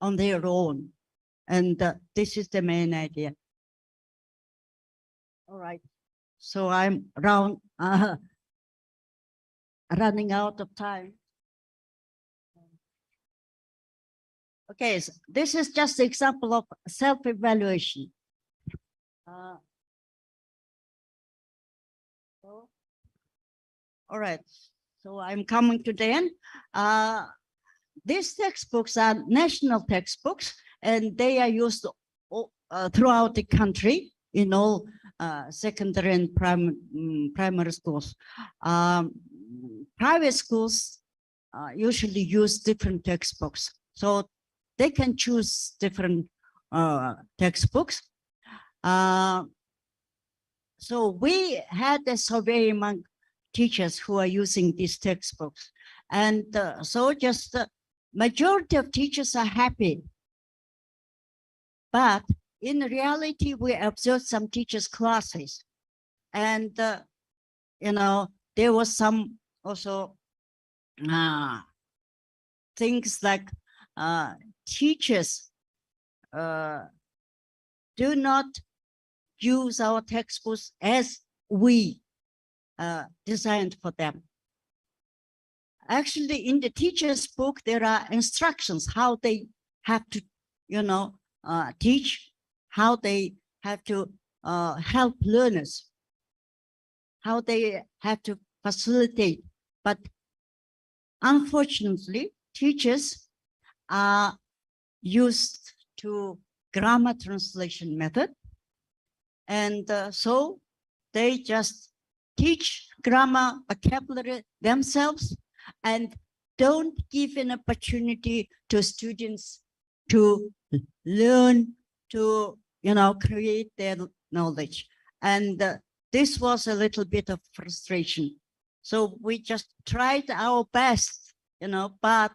on their own. And this is the main idea. All right. So I'm running out of time. Okay, so this is just an example of self-evaluation. All right, so I'm coming to the end. These textbooks are national textbooks, and they are used throughout the country in all secondary and primary schools. Private schools usually use different textbooks, so they can choose different textbooks. So we had a survey among teachers who are using these textbooks, and so just the majority of teachers are happy. But in reality, we observed some teachers' classes, and you know, there was some also things like teachers do not use our textbooks as we designed for them. Actually, in the teacher's book, there are instructions how they have to, you know, teach, how they have to help learners, how they have to facilitate. But unfortunately, teachers are used to grammar translation method. And so they just teach grammar vocabulary themselves and don't give an opportunity to students to learn, to, you know, create their knowledge. And this was a little bit of frustration. So we just tried our best, you know, but,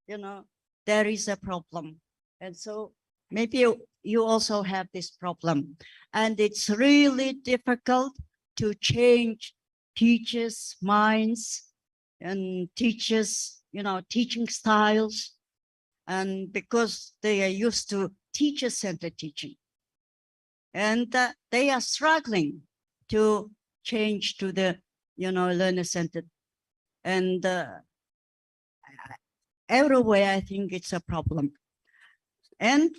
you know, there is a problem. And so maybe you also have this problem. And it's really difficult to change teachers' minds and teachers, you know, teaching styles. And because they are used to teacher-centered teaching. And they are struggling to change to the, you know, learner-centered. And everywhere, I think it's a problem. And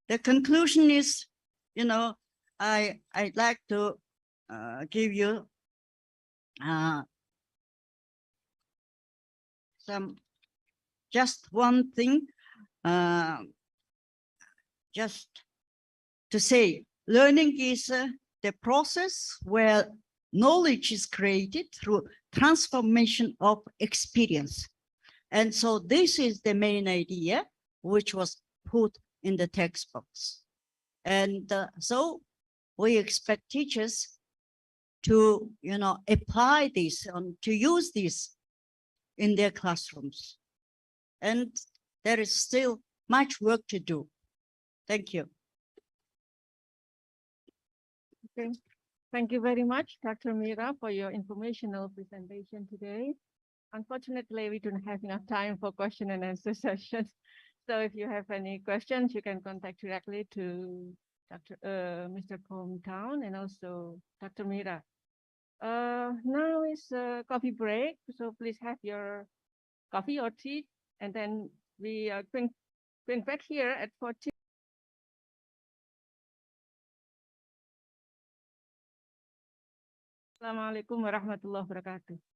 the conclusion is, you know, I'd like to give you just one thing, just to say, learning is the process where knowledge is created through transformation of experience. And so this is the main idea which was put in the textbooks. And so we expect teachers to, you know, apply this and to use this in their classrooms. And there is still much work to do. Thank you. Okay. Thank you very much, Dr. Mira, for your informational presentation today. Unfortunately, we don't have enough time for question and answer sessions. So if you have any questions, you can contact directly to Mr. Comtown and also Dr. Mira. Now is a coffee break, so please have your coffee or tea, and then we are going back here at 14. Assalamualaikum warahmatullahi wabarakatuh.